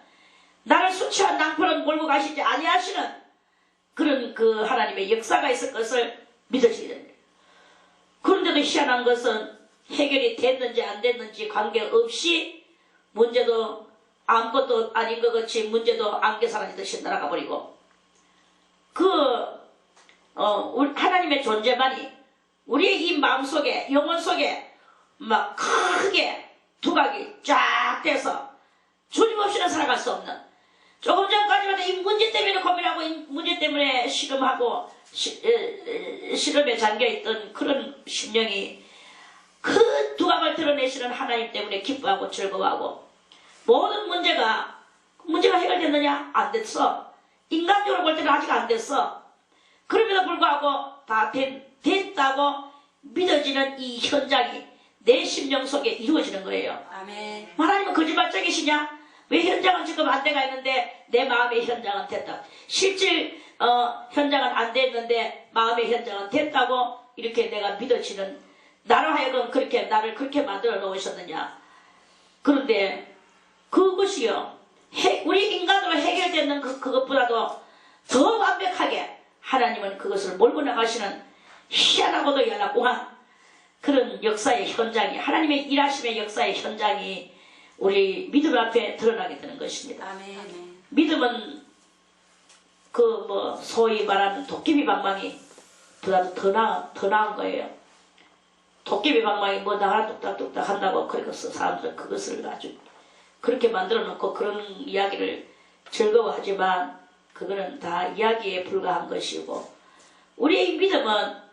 나를 수치한 낭패로 몰고 가시지 아니하시는 그런 그 하나님의 역사가 있을 것을 믿으셔야 됩니다. 그런데도 희한한 것은 해결이 됐는지 안 됐는지 관계없이 문제도 아무것도 아닌 것 같이 문제도 안개 사라지듯이 날아가 버리고 하나님의 존재만이 우리의 이 마음속에 영혼 속에 막 크게 두각이 쫙 돼서 주님 없이는 살아갈 수 없는, 조금 전까지만 이 문제 때문에 고민하고 이 문제 때문에 시름하고 시름에 잠겨있던 그런 심령이 그 두각을 드러내시는 하나님 때문에 기뻐하고 즐거워하고, 모든 문제가 해결됐느냐? 안 됐어. 인간적으로 볼 때는 아직 안 됐어. 그럼에도 불구하고 다 됐다고 믿어지는 이 현장이 내 심령 속에 이루어지는 거예요. 아멘. 하나님은 거짓말적이시냐? 왜 현장은 지금 안 돼가 있는데 내 마음의 현장은 됐다. 실질 현장은 안 됐는데 마음의 현장은 됐다고 이렇게 내가 믿어지는, 나로 하여금 나를 그렇게 만들어 놓으셨느냐? 그런데 그것이요, 우리 인간으로 해결되는 그것보다도 더 완벽하게 하나님은 그것을 몰고 나가시는 희한하고도 연합공한 그런 역사의 현장이, 하나님의 일하심의 역사의 현장이 우리 믿음 앞에 드러나게 되는 것입니다. 아멘. 믿음은 소위 말하는 도깨비 방망이 보다도 더 나은 거예요. 도깨비 방망이 나가라 뚝딱뚝딱 한다고 그래서 사람들은 그것을 아주 그렇게 만들어 놓고 그런 이야기를 즐거워하지만 그거는 다 이야기에 불과한 것이고, 우리의 믿음은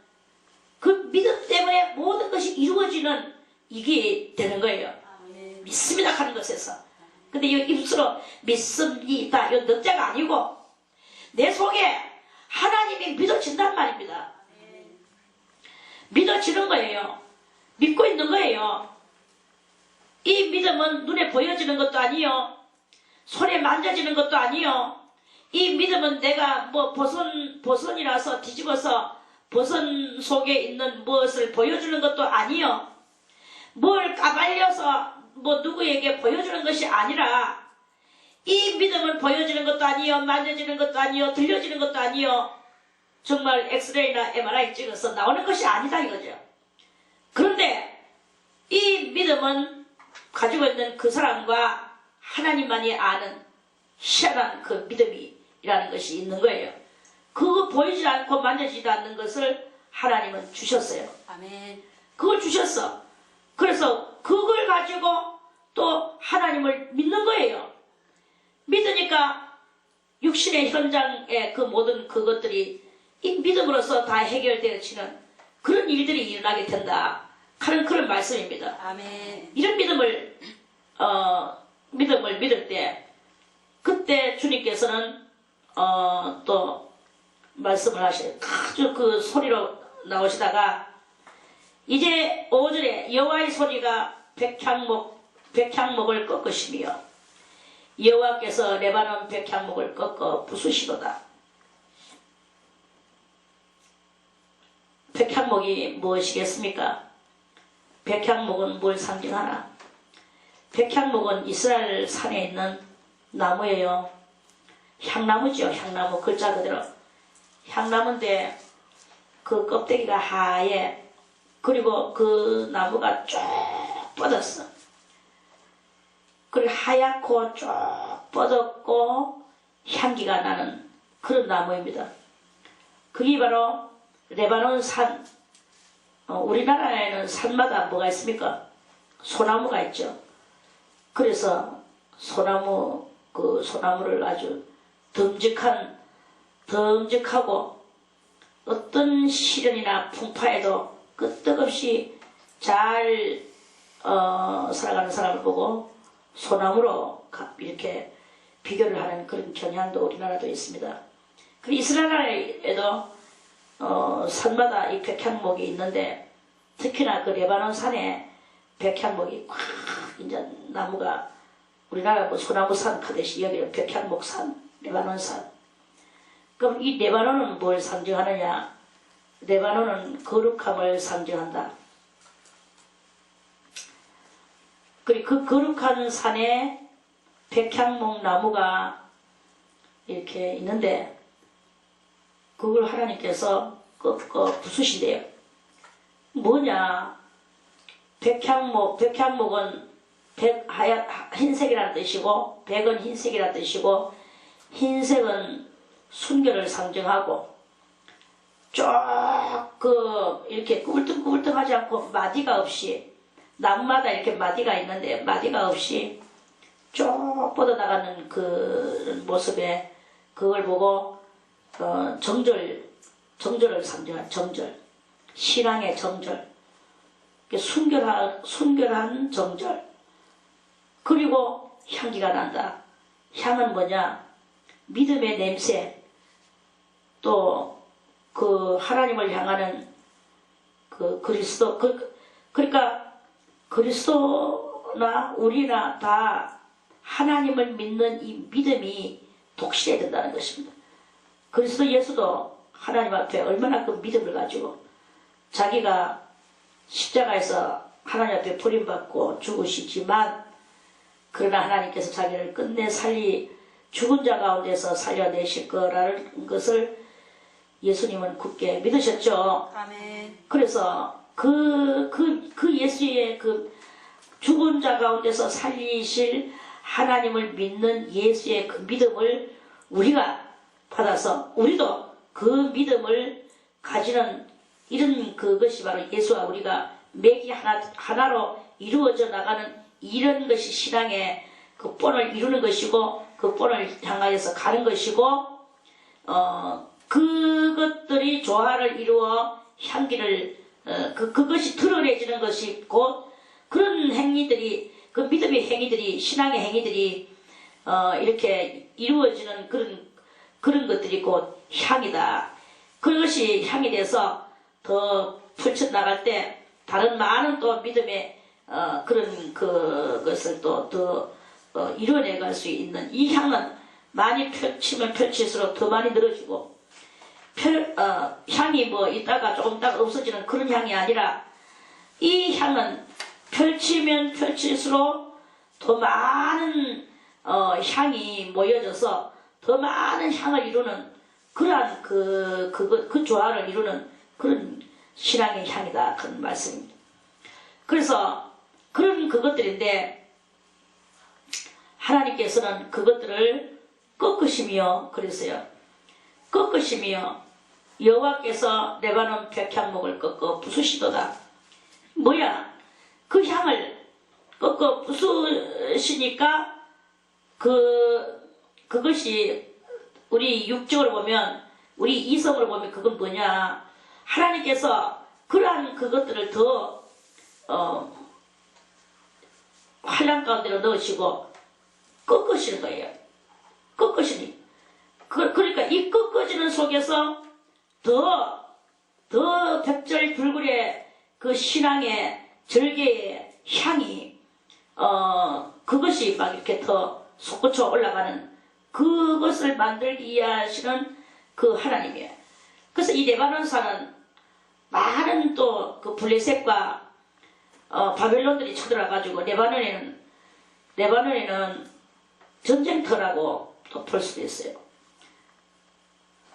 그 믿음 때문에 모든 것이 이루어지는 이게 되는 거예요. 아멘. 믿습니다 하는 것에서. 근데 이 입술로 믿습니다, 이 넉자가 아니고 내 속에 하나님이 믿어진단 말입니다. 믿어지는 거예요. 믿고 있는 거예요. 이 믿음은 눈에 보여지는 것도 아니요, 손에 만져지는 것도 아니요. 이 믿음은 내가 보선이라서 뒤집어서 보선 속에 있는 무엇을 보여주는 것도 아니요, 뭘 까발려서 누구에게 보여주는 것이 아니라, 이 믿음은 보여지는 것도 아니요, 만져지는 것도 아니요, 들려지는 것도 아니요, 정말 엑스레이나 MRI 찍어서 나오는 것이 아니다 이거죠. 그런데 이 믿음은 가지고 있는 그 사람과 하나님만이 아는 희한한 그 믿음이라는 것이 있는 거예요. 그거 보이지 않고 만져지지 않는 것을 하나님은 주셨어요. 아멘. 그걸 주셨어. 그래서 그걸 가지고 또 하나님을 믿는 거예요. 믿으니까 육신의 현장의 그 모든 그것들이 이 믿음으로서 다 해결되어지는 그런 일들이 일어나게 된다 하는 그런 말씀입니다. 아멘. 이런 믿음을 믿을 때 그때 주님께서는 또 말씀을 하셔요. 아주 그 소리로 나오시다가 이제 5절에 여호와의 소리가 백향목을 꺾으시며 여호와께서 레바논 백향목을 꺾어 부수시도다. 백향목이 무엇이겠습니까? 백향목은 뭘 상징하나? 백향목은 이스라엘 산에 있는 나무예요. 향나무죠. 향나무 글자 그대로 향나무인데 그 껍데기가 하얘. 그리고 그 나무가 쭉 뻗었어. 그리고 하얗고 쭉 뻗었고 향기가 나는 그런 나무입니다. 그게 바로 레바논 산. 우리나라에는 산마다 뭐가 있습니까? 소나무가 있죠. 그래서 그 소나무를 아주 듬직하고 어떤 시련이나 풍파에도 끄떡없이 잘 살아가는 사람을 보고 소나무로 이렇게 비교를 하는 그런 경향도 우리나라도 있습니다. 그 이스라엘에도 산마다 이 백향목이 있는데 특히나 그 레바논 산에 백향목이 꽉 이제 나무가 우리나라 뭐 소나무산 하듯이 여기는 백향목산, 레바논산. 그럼 이 레바논은 뭘 상징하느냐? 레바논은 거룩함을 상징한다. 그리고 그 거룩한 산에 백향목 나무가 이렇게 있는데 그걸 하나님께서 부수신대요. 뭐냐? 백향목은 흰색이라는 뜻이고 백은 흰색이라는 뜻이고 흰색은 순결을 상징하고 쭉 이렇게 꾸불떡꾸불떡하지 않고 마디가 없이 나무마다 이렇게 마디가 있는데 마디가 없이 쭉 뻗어나가는 그 모습에 그걸 보고 정절을 상징한 정절, 신앙의 정절, 순결한 정절. 그리고 향기가 난다. 향은 뭐냐? 믿음의 냄새, 또 그 하나님을 향하는 그 그리스도, 그러니까 그리스도나 우리나 다 하나님을 믿는 이 믿음이 독실해야 된다는 것입니다. 그리스도 예수도 하나님 앞에 얼마나 그 믿음을 가지고 자기가 십자가에서 하나님 앞에 버림받고 죽으시지만 그러나 하나님께서 자기를 끝내 죽은 자 가운데서 살려내실 거라는 것을 예수님은 굳게 믿으셨죠. 아멘. 그래서 그 예수의 그 죽은 자 가운데서 살리실 하나님을 믿는 예수의 그 믿음을 우리가 받아서 우리도 그 믿음을 가지는 이런 그것이 바로 예수와 우리가 맥이 하나로 이루어져 나가는 이런 것이 신앙의 그 본을 이루는 것이고 그 본을 향하여서 가는 것이고 그것들이 조화를 이루어 향기를 그것이 드러내지는 것이 곧 그런 행위들이 그 믿음의 행위들이 신앙의 행위들이 이렇게 이루어지는 그런 것들이 곧 향이다. 그것이 향이 돼서 더 펼쳐나갈 때 다른 많은 또 믿음의 그런 그것을 또 더 이뤄내갈 수 있는 이 향은 많이 펼치면 펼칠수록 더 많이 늘어지고 향이 뭐 있다가 조금 있다가 없어지는 그런 향이 아니라 이 향은 펼치면 펼칠수록 더 많은 향이 모여져서 더 많은 향을 이루는 그러한 그 조화를 이루는 그런 신앙의 향이다 그런 말씀입니다. 그래서 그런 그것들인데 하나님께서는 그것들을 꺾으시며 그랬어요. 꺾으시며 여호와께서 레바논 백향목을 꺾어 부수시도다. 뭐야? 그 향을 꺾어 부수시니까 그것이 우리 육적으로 보면 우리 이성으로 보면 그건 뭐냐? 하나님께서 그러한 그것들을 더 환란 가운데로 넣으시고 꺾으시는 거예요. 꺾으시니. 그러니까 이 꺾어지는 속에서 더 백절불굴의 그 신앙의 절개의 향이 그것이 막 이렇게 더 솟구쳐 올라가는 그것을 만들기 위하시는 그 하나님이에요. 그래서 이 레바논산은 많은 또 그 블레셋과 바벨론들이 쳐들어와가지고 레바논에는 전쟁터라고 또 볼 수도 있어요.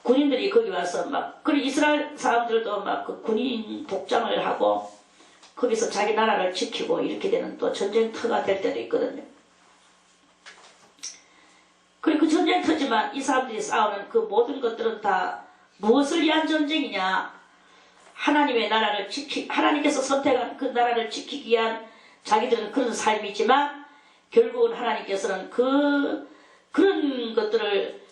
군인들이 거기 와서 그리고 이스라엘 사람들도 그 군인 복장을 하고 거기서 자기 나라를 지키고 이렇게 되는 또 전쟁터가 될 때도 있거든요. 그리고 그 전쟁터지만 이 사람들이 싸우는 그 모든 것들은 다 무엇을 위한 전쟁이냐? 하나님의 나라를 하나님께서 선택한 그 나라를 지키기 위한 자기들은 그런 삶이지만 결국은 하나님께서는 그런 것들을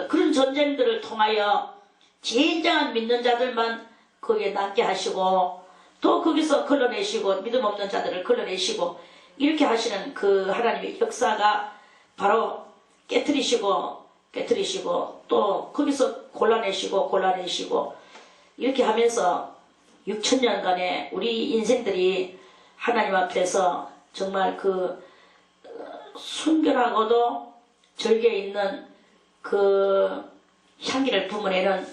그런 전쟁들을 통하여 진정한 믿는 자들만 거기에 남게 하시고 또 거기서 걸러내시고 믿음 없는 자들을 걸러내시고 이렇게 하시는 그 하나님의 역사가 바로 깨트리시고 또 거기서 골라내시고 이렇게 하면서 6,000년간의 우리 인생들이 하나님 앞에서 정말 그 순결하고도 절개 있는 그 향기를 뿜어내는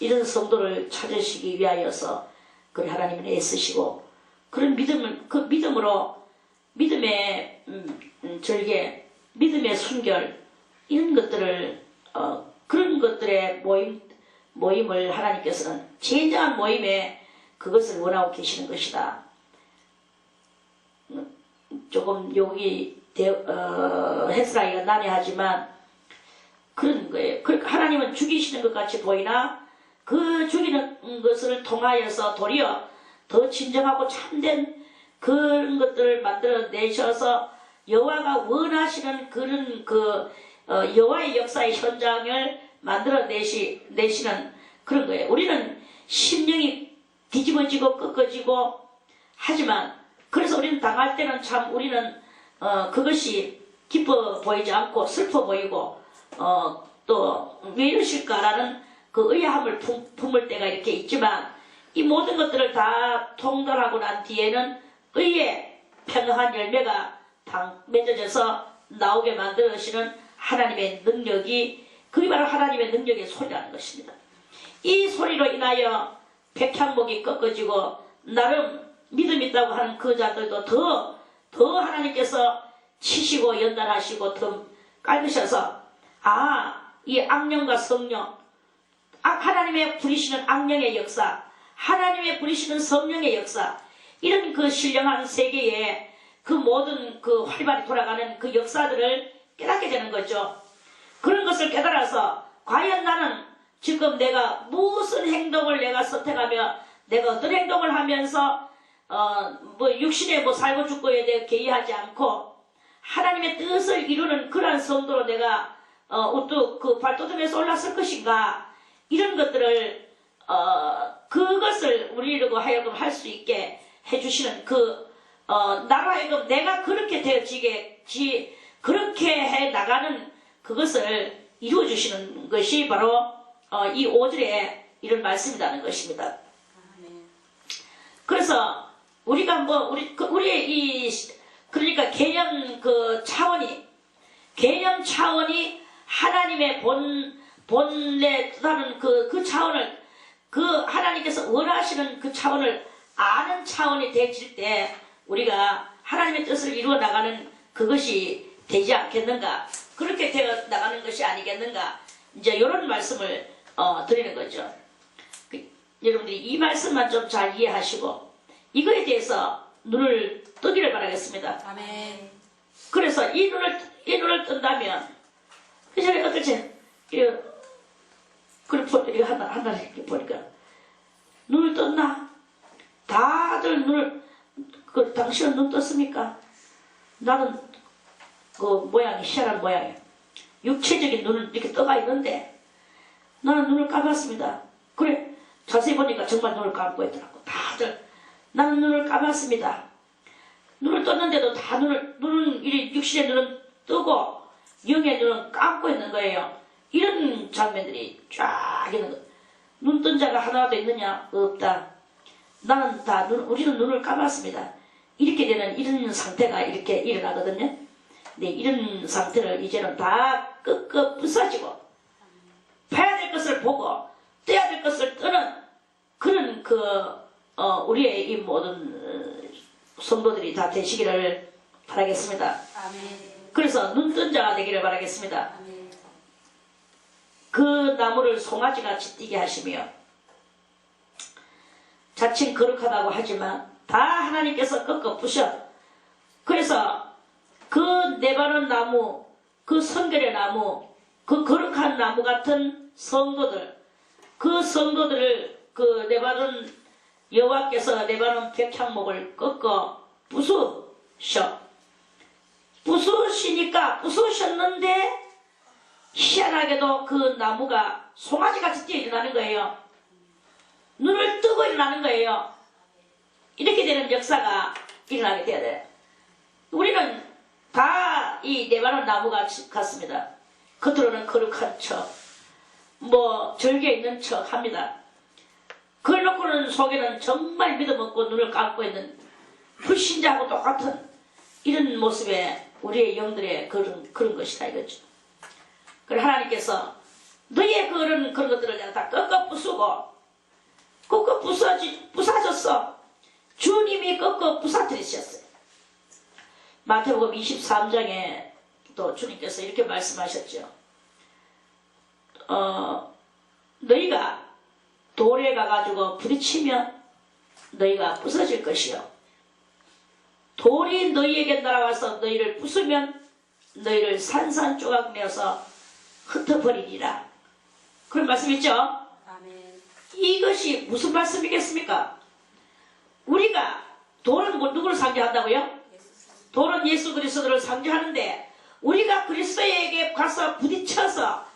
이런 성도를 찾으시기 위하여서 그 하나님은 애쓰시고 그런 믿음으로 믿음의 절개, 믿음의 순결 이런 것들을 그런 것들의 모임을 하나님께서는 진정한 모임에 그것을 원하고 계시는 것이다. 조금 여기 해석하기가 난해하지만 그런 거예요. 그러니까 하나님은 죽이시는 것 같이 보이나 그 죽이는 것을 통하여서 도리어 더 진정하고 참된 그런 것들을 만들어내셔서 여호와가 원하시는 그런 여호와의 역사의 현장을 만들어내시는 그런 거예요. 우리는 심령이 뒤집어지고 꺾어지고 하지만 그래서 우리는 당할 때는 참 우리는 그것이 기뻐 보이지 않고 슬퍼 보이고 또 왜 이러실까라는 그 의아함을 품을 때가 이렇게 있지만 이 모든 것들을 다 통달하고 난 뒤에는 의의 평안한 열매가 맺어져서 나오게 만들어주시는 하나님의 능력이 그게 바로 하나님의 능력의 소리라는 것입니다. 이 소리로 인하여 백향목이 꺾어지고 나름 믿음 있다고 하는 그 자들도 더 하나님께서 치시고 연단하시고 더 깔으셔서 이 악령과 성령 하나님의 부리시는 악령의 역사 하나님의 부리시는 성령의 역사 이런 그 신령한 세계에 그 모든 그 활발히 돌아가는 그 역사들을 깨닫게 되는 거죠. 그런 것을 깨달아서 과연 나는 지금 내가 무슨 행동을 내가 선택하며 내가 어떤 행동을 하면서 육신에 살고 죽고에 대해 개의하지 않고 하나님의 뜻을 이루는 그러한 성도로 내가 우뚝 그 발돋움에서 올랐을 것인가 이런 것들을 그것을 우리로 하여금 할 수 있게 해주시는 나로 하여금 내가 그렇게 되어지게 그렇게 해 나가는 그것을 이루어 주시는 것이 바로 이 5절에 이런 말씀이라는 것입니다. 그래서 우리가 우리의 그러니까 개념 차원이 하나님의 본래 뜻하는 그 차원을 하나님께서 원하시는 그 차원을 아는 차원이 되질 때 우리가 하나님의 뜻을 이루어 나가는 그것이 되지 않겠는가? 그렇게 되어 나가는 것이 아니겠는가? 이제 이런 말씀을 드리는 거죠. 여러분들이 이 말씀만 좀 잘 이해하시고 이거에 대해서 눈을 뜨기를 바라겠습니다. 아멘. 그래서 이 눈을 뜬다면 그 전에 어떨지 이거 하나 이렇게 보니까 눈을 떴나? 다들 당신은 눈 떴습니까? 나는 그 모양이 희한한 모양이에요. 육체적인 눈은 이렇게 떠가 있는데 나는 눈을 감았습니다. 그래, 자세히 보니까 정말 눈을 감고 있더라고. 다들 나는 눈을 감았습니다. 눈을 떴는데도 다 눈은 이 육신의 눈은 뜨고 영의 눈은 감고 있는 거예요. 이런 장면들이 쫙 있는 거. 눈 뜬 자가 하나도 있느냐? 없다. 나는 다 우리는 눈을 감았습니다. 이렇게 되는 이런 상태가 이렇게 일어나거든요. 네, 이런 상태를 이제는 다 끄끄 부서지고 봐야 될 것을 보고 떠야 될 것을 뜨는 그런 우리의 이 모든 성도들이 다 되시기를 바라겠습니다. 아멘. 그래서 눈 뜬 자가 되기를 바라겠습니다. 아멘. 그 나무를 송아지같이 뛰게 하시며 자칭 거룩하다고 하지만 다 하나님께서 꺾어 부셔. 그래서 그 네바논 나무, 그 성결의 나무, 그 거룩한 나무 같은 성도들, 그 성도들을 그 네바논 여호와께서 네바논 백향목을 꺾어 부수셔. 부수시니까 부수셨는데 희한하게도 그 나무가 송아지같이 뛰어 일어나는 거예요. 눈을 뜨고 일어나는 거예요. 이렇게 되는 역사가 일어나게 돼야 돼요. 우리는 다 이 네바논 나무가 같습니다. 겉으로는 거룩한 척, 절개 있는 척 합니다. 그래놓고는 속에는 정말 믿음 없고 눈을 감고 있는 불신자하고 똑같은 이런 모습의 우리의 영들의 그런 것이다 이거죠. 그래 하나님께서 너희의 그런 것들을 내가 다 꺾어 부수고 꺾어 부사졌어. 주님이 꺾어 부사뜨리셨어요. 마태복음 23장에 또 주님께서 이렇게 말씀하셨죠. 너희가 돌에 가가지고 부딪히면 너희가 부서질 것이요. 돌이 너희에게 날아와서 너희를 부수면 너희를 산산조각 내어서 흩어버리리라. 그런 말씀 있죠? 아멘. 이것이 무슨 말씀이겠습니까? 우리가 돌은 누구를 상징한다고요? 돌은 예수 그리스도를 상징하는데 우리가 그리스도에게 가서 부딪혀서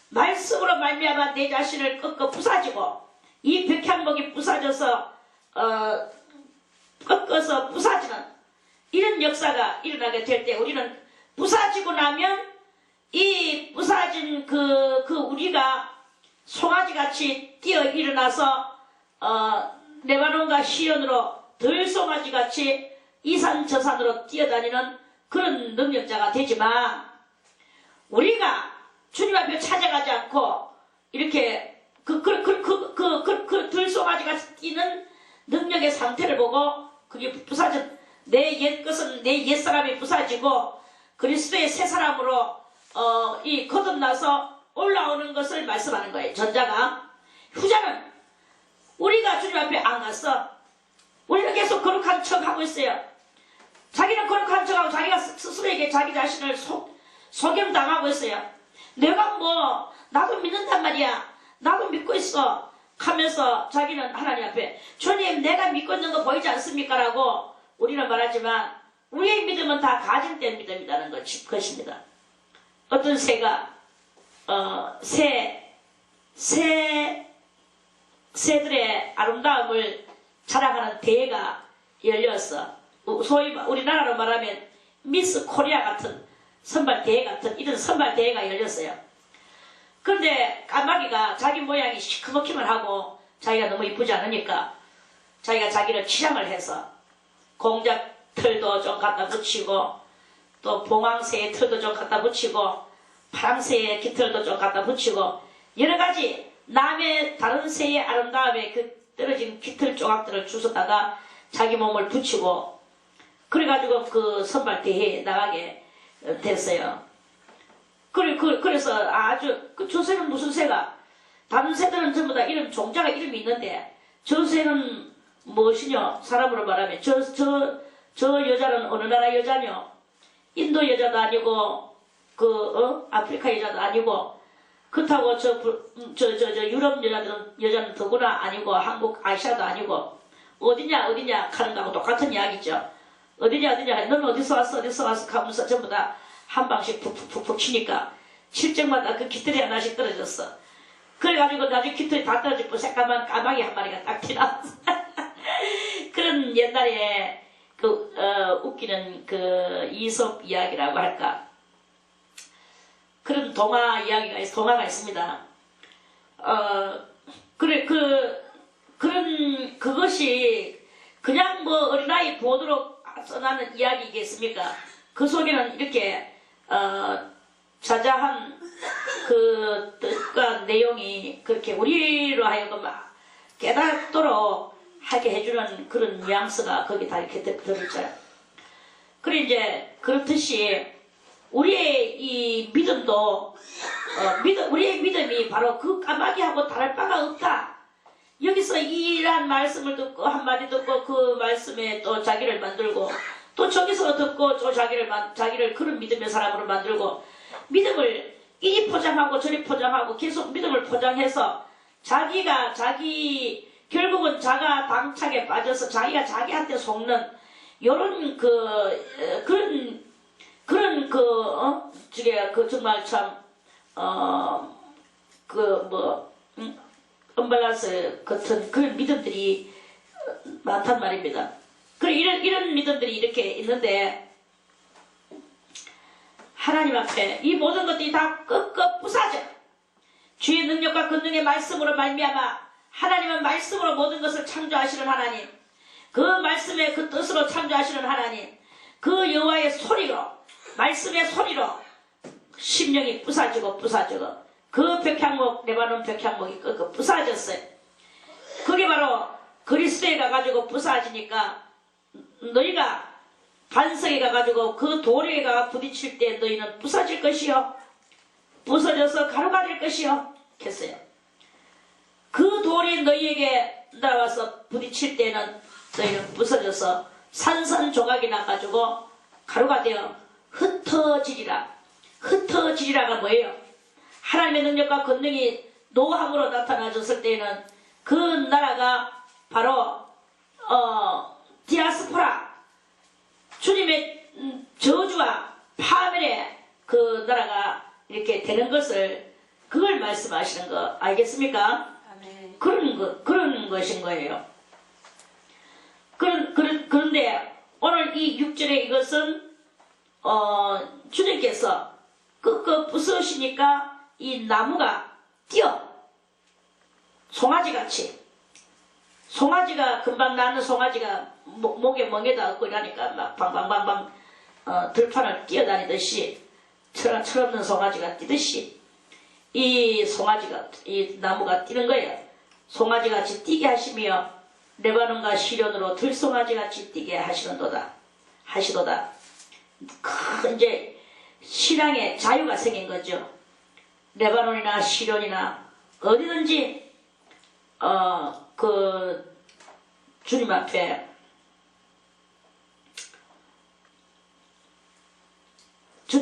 말씀으로 말미암아 내 자신을 꺾어 부사지고 이 백향목이 부사져서 꺾어서 부사지는 이런 역사가 일어나게 될 때 우리는 부사지고 나면 이 부사진 우리가 송아지같이 뛰어 일어나서 레바논과 시온으로 들송아지같이 이 산 저 산으로 뛰어다니는 그런 능력자가 되지만 우리가 주님 앞에 찾아가지 않고 이렇게 들송아지같이 뛰는 능력의 상태를 보고 그게 부사진 내 옛것은 내 옛사람이 부사지고 그리스도의 새 사람으로 이 거듭나서 올라오는 것을 말씀하는 거예요. 전자가. 후자는 우리가 주님 앞에 안 갔어. 우리는 계속 거룩한 척 하고 있어요. 자기는 거룩한 척하고 자기가 스스로에게 자기 자신을 속임당하고 있어요. 내가 나도 믿는단 말이야. 나도 믿고 있어. 하면서 자기는 하나님 앞에 주님 내가 믿고 있는 거 보이지 않습니까? 라고 우리는 말하지만 우리의 믿음은 다 가진된 믿음이라는 것입니다. 어떤 새가 새들의 아름다움을 자랑하는 대회가 열렸어. 소위 우리나라로 말하면 미스 코리아 같은 선발 대회 같은 이런 선발 대회가 열렸어요. 그런데 까마귀가 자기 모양이 시커멓기만 하고 자기가 너무 이쁘지 않으니까 자기가 자기를 치장을 해서 공작 털도 좀 갖다 붙이고 또 봉황새의 털도 좀 갖다 붙이고 파랑새의 깃털도 좀 갖다 붙이고 여러가지 남의 다른 새의 아름다움에 그 떨어진 깃털 조각들을 주워다가 자기 몸을 붙이고 그래가지고 그 선발대회에 나가게 됐어요. 그래서 아주 저 새는 무슨 새가 다른 새들은 전부 다 종자가 이름이 있는데 저 새는 무엇이냐 사람으로 말하면 저 여자는 어느 나라 여자냐 인도 여자도 아니고 아프리카 여자도 아니고 그렇다고 유럽 여자는 더구나 아니고 한국 아시아도 아니고 어디냐 하는 거하고 똑같은 이야기죠. 어디냐 넌 어디서 왔어 하면서 전부 다 한 방씩 푹푹푹푹 치니까 7점마다 그 깃털이 하나씩 떨어졌어. 그래가지고 나중에 깃털이 다 떨어지고 새까만 까마귀 한 마리가 딱 튀어나왔어. 그런 옛날에 웃기는 그 이솝 이야기라고 할까. 그런 동화가 있습니다. 그것이 그냥 뭐 어린아이 보도록 써나는 이야기겠습니까? 그 속에는 이렇게, 자자한 그 뜻과 내용이 그렇게 우리로 하여금 깨닫도록 하게 해주는 그런 뉘앙스가 거기 다 이렇게 들어있잖아요. 그리고 이제 그렇듯이 우리의 이 믿음도 우리의 믿음이 바로 그 까마귀하고 다를 바가 없다. 여기서 이러한 말씀을 듣고 한마디 듣고 그 말씀에 또 자기를 만들고 또 저기서 듣고 또 자기를 그런 믿음의 사람으로 만들고 믿음을 이리 포장하고 저리 포장하고 계속 믿음을 포장해서 결국은 자가 당착에 빠져서 자기가 자기한테 속는 요런 정말 참 언밸런스 같은 그런 믿음들이 많단 말입니다. 이런 믿음들이 이렇게 있는데 하나님 앞에 이 모든 것들이 다 끄끄 부사져. 주의 능력과 권능의 말씀으로 말미암아 하나님은 말씀으로 모든 것을 창조하시는 하나님, 그 말씀의 그 뜻으로 창조하시는 하나님, 그 여호와의 소리로 말씀의 소리로 심령이 부사지고 그 백향목 레바논 백향목이 끄끄 부사졌어요. 그게 바로 그리스도에 가가지고 부사지니까 너희가 반석에 가가지고 그 돌에 가 부딪힐 때 너희는 부서질 것이요 부서져서 가루가 될 것이요 했어요. 그 돌이 너희에게 나와서 부딪힐 때는 너희는 부서져서 산산조각이 나가지고 가루가 되어 흩어지리라. 흩어지리라가 뭐예요? 하나님의 능력과 권능이 노함으로 나타나졌을 때에는 그 나라가 바로 디아스포라, 주님의 저주와 파멸의 그 나라가 이렇게 되는 것을, 그걸 말씀하시는 거 알겠습니까? 아멘. 그런 것인 거예요. 그런데 오늘 이 6절에 이것은 주님께서 끄끄 부수시니까 이 나무가 뛰어 송아지가 금방 나는 송아지가 목에 멍에다 얻고 이러니까 막 방방방방 들판을 뛰어다니듯이 철없는 송아지가 뛰듯이 이 나무가 뛰는 거예요. 송아지같이 뛰게 하시며 레바논과 시련으로 들송아지같이 뛰게 하시도다. 이제 신앙의 자유가 생긴 거죠. 레바논이나 시련이나 어디든지 주님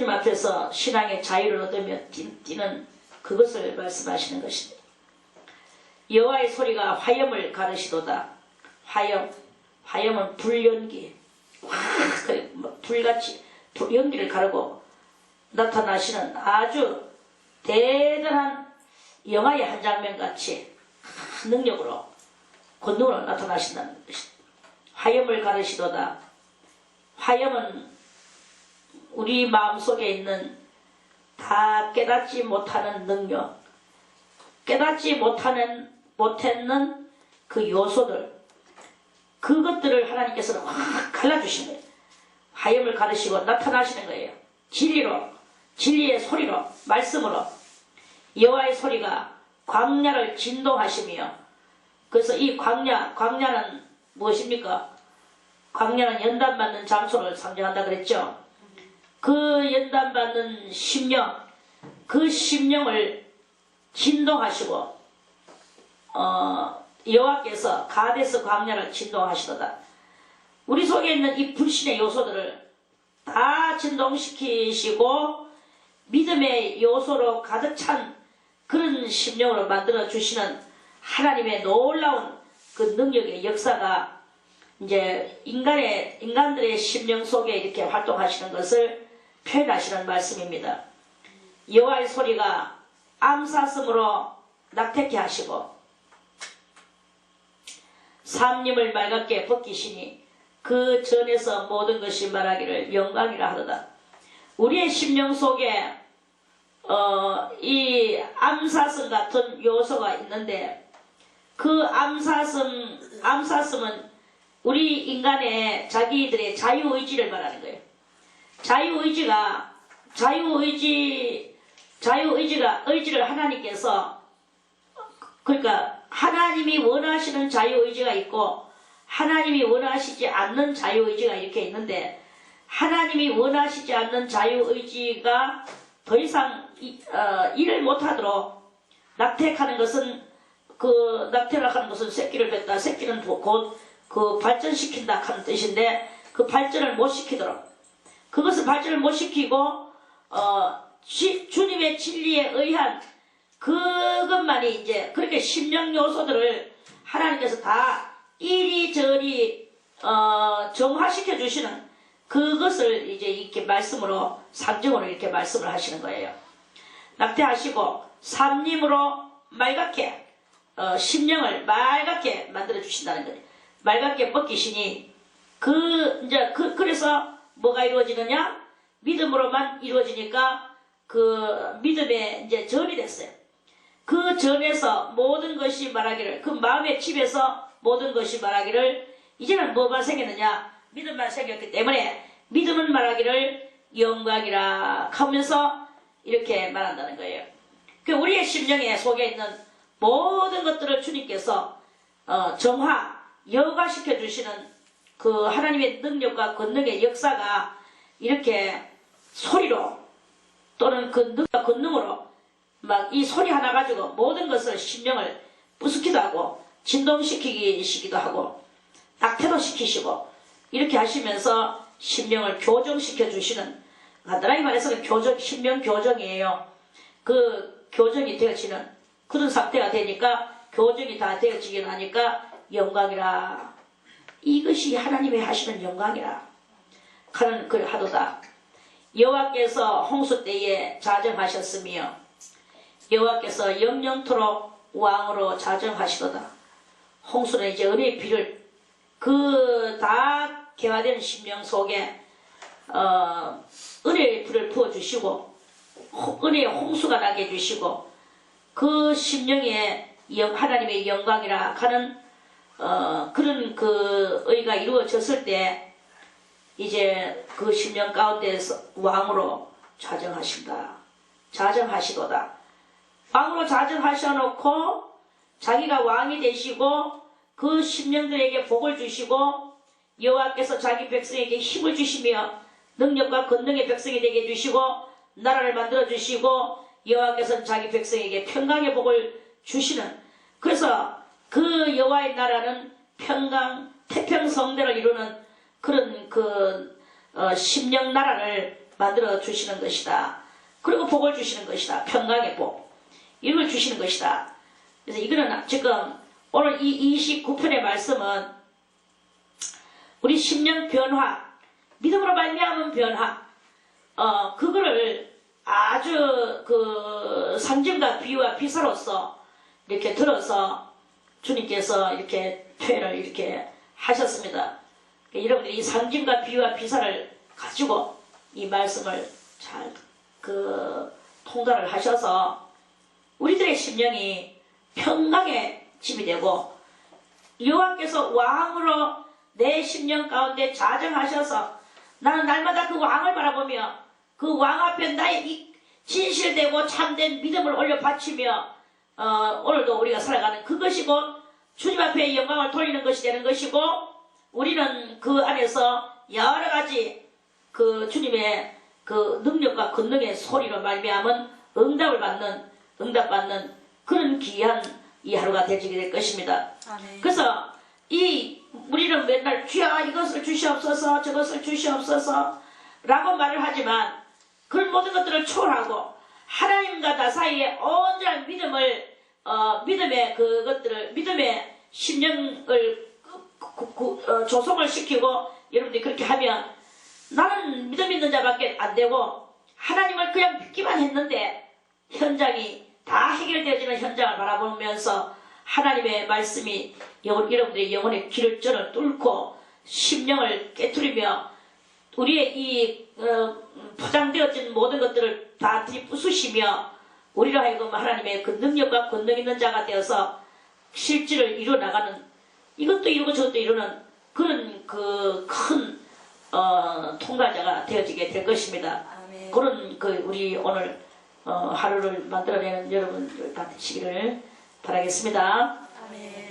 앞에서 신앙의 자유를 얻으며 뛰는 그것을 말씀하시는 것입니다. 여호와의 소리가 화염을 가르시도다. 화염은 불연기, 불같이 연기를 가르고 나타나시는 아주 대단한 영화의 한 장면같이 능력으로 권능으로 나타나신다는 것입니다. 화염을 가르시도다. 화염은 우리 마음속에 있는 다 깨닫지 못하는 능력, 깨닫지 못했는 그 요소들, 그것들을 하나님께서는 확 갈라주신 거예요. 화염을 가르시고 나타나시는 거예요. 진리의 소리로, 말씀으로. 여호와의 소리가 광야를 진동하시며, 그래서 이 광야는 무엇입니까? 광야는 연단받는 장소를 상징한다 그랬죠. 그 연단받는 심령, 그 심령을 진동하시고 여호와께서 가데스 광야를 진동하시도다. 우리 속에 있는 이 불신의 요소들을 다 진동시키시고 믿음의 요소로 가득 찬 그런 심령으로 만들어 주시는 하나님의 놀라운 그 능력의 역사가 이제 인간들의 심령 속에 이렇게 활동하시는 것을 표현하시는 말씀입니다. 여호와의 소리가 암사슴으로 낙태케 하시고 삼림을 맑게 벗기시니 그 전에서 모든 것이 말하기를 영광이라 하도다. 우리의 심령 속에 이 암사슴 같은 요소가 있는데 그 암사슴은 우리 인간의 자기들의 자유의지를 말하는 거예요. 의지를 하나님께서, 그러니까 하나님이 원하시는 자유의지가 있고 하나님이 원하시지 않는 자유의지가 이렇게 있는데, 하나님이 원하시지 않는 자유의지가 더 이상 일을 못하도록 낙태하는 것은 새끼를 뱉다, 새끼는 곧 그 발전시킨다 하는 뜻인데, 그 발전을 못 시키도록, 그것을 발전을 못 시키고 주님의 진리에 의한 그것만이 이제, 그렇게 심령 요소들을 하나님께서 다 이리저리 정화시켜 주시는 그것을 이제 이렇게 말씀으로, 상징으로 이렇게 말씀을 하시는 거예요. 낙태하시고 삼림으로 맑게 심령을 맑게 만들어 주신다는 거예요. 맑게 벗기시니 그래서 뭐가 이루어지느냐? 믿음으로만 이루어지니까 그 믿음의 이제 전이 됐어요. 그 전에서 모든 것이 말하기를, 그 마음의 집에서 모든 것이 말하기를, 이제는 뭐가 생겼느냐? 믿음만 생겼기 때문에 믿음은 말하기를 영광이라 하면서 이렇게 말한다는 거예요. 그 우리의 심령의 속에 있는 모든 것들을 주님께서 여과시켜 주시는 그 하나님의 능력과 권능의 역사가 이렇게 소리로, 또는 권능으로 막 이 소리 하나 가지고 모든 것을, 심령을 부수기도 하고 진동시키기도 하고 낙태도 시키시고 이렇게 하시면서 심령을 교정시켜 주시는, 간단하게 말해서는 심령 교정이에요. 그 교정이 되어지는 그런 상태가 되니까, 교정이 다 되어지게 하니까 영광이라, 이것이 하나님이 하시는 영광이라 하는 글 하도다. 여호와께서 홍수 때에 자정하셨으며 여호와께서 영영토록 왕으로 자정하시도다. 홍수는 이제 은혜의 비를, 그 다 개화된 심령 속에 은혜의 불을 부어주시고 은혜의 홍수가 나게 해주시고, 그 심령에 하나님의 영광이라 하는 그런 그 의가 이루어졌을 때, 이제 그 심령 가운데에서 왕으로 자정하시도다. 왕으로 자정하셔놓고 자기가 왕이 되시고 그 심령들에게 복을 주시고, 여호와께서 자기 백성에게 힘을 주시며 능력과 권능의 백성이 되게 해주시고 나라를 만들어 주시고, 여호와께서는 자기 백성에게 평강의 복을 주시는, 그래서 그 여호와의 나라는 평강, 태평성대를 이루는 그런 심령 나라를 만들어 주시는 것이다. 그리고 복을 주시는 것이다. 평강의 복, 이걸 주시는 것이다. 그래서 이거는 지금 오늘 이 29편의 말씀은 우리 심령 변화, 믿음으로 말미암은 변화, 그거를 아주 그 상징과 비유와 비사로서 이렇게 들어서 주님께서 이렇게 표현을 이렇게 하셨습니다. 여러분들이 이 상징과 비유와 비사를 가지고 이 말씀을 잘 통달을 하셔서 우리들의 심령이 평강의 집이 되고, 여호와께서 왕으로 내 심령 가운데 자정하셔서 나는 날마다 그 왕을 바라보며 그 왕 앞에 나의 이 진실되고 참된 믿음을 올려 바치며 오늘도 우리가 살아가는 그것이 곧 주님 앞에 영광을 돌리는 것이 되는 것이고, 우리는 그 안에서 여러 가지 그 주님의 그 능력과 권능의 소리로 말미암은 응답받는 그런 귀한 이 하루가 되게 될 것입니다. 아멘. 그래서 우리는 맨날 주야 이것을 주시옵소서 저것을 주시옵소서 라고 말을 하지만, 그런 모든 것들을 초월하고 하나님과 나 사이에 온전한 믿음의 심령을 조성을 시키고, 여러분들이 그렇게 하면 나는 믿음 있는 자밖에 안 되고 하나님을 그냥 믿기만 했는데 현장이 다 해결되어지는 현장을 바라보면서 하나님의 말씀이 여러분들의 영혼의 길을 저는 뚫고 심령을 깨트리며 우리의 이 포장되어진 모든 것들을 다 뒤부수시며 우리로 하여금 하나님의 그 능력과 권능 있는 자가 되어서 실질을 이루어나가는, 이것도 이루고 저것도 이루는 그런 그 큰 통과자가 되어지게 될 것입니다. 아멘. 그런 그 우리 오늘 하루를 만들어내는 여러분들 다 되시기를 바라겠습니다. 아멘.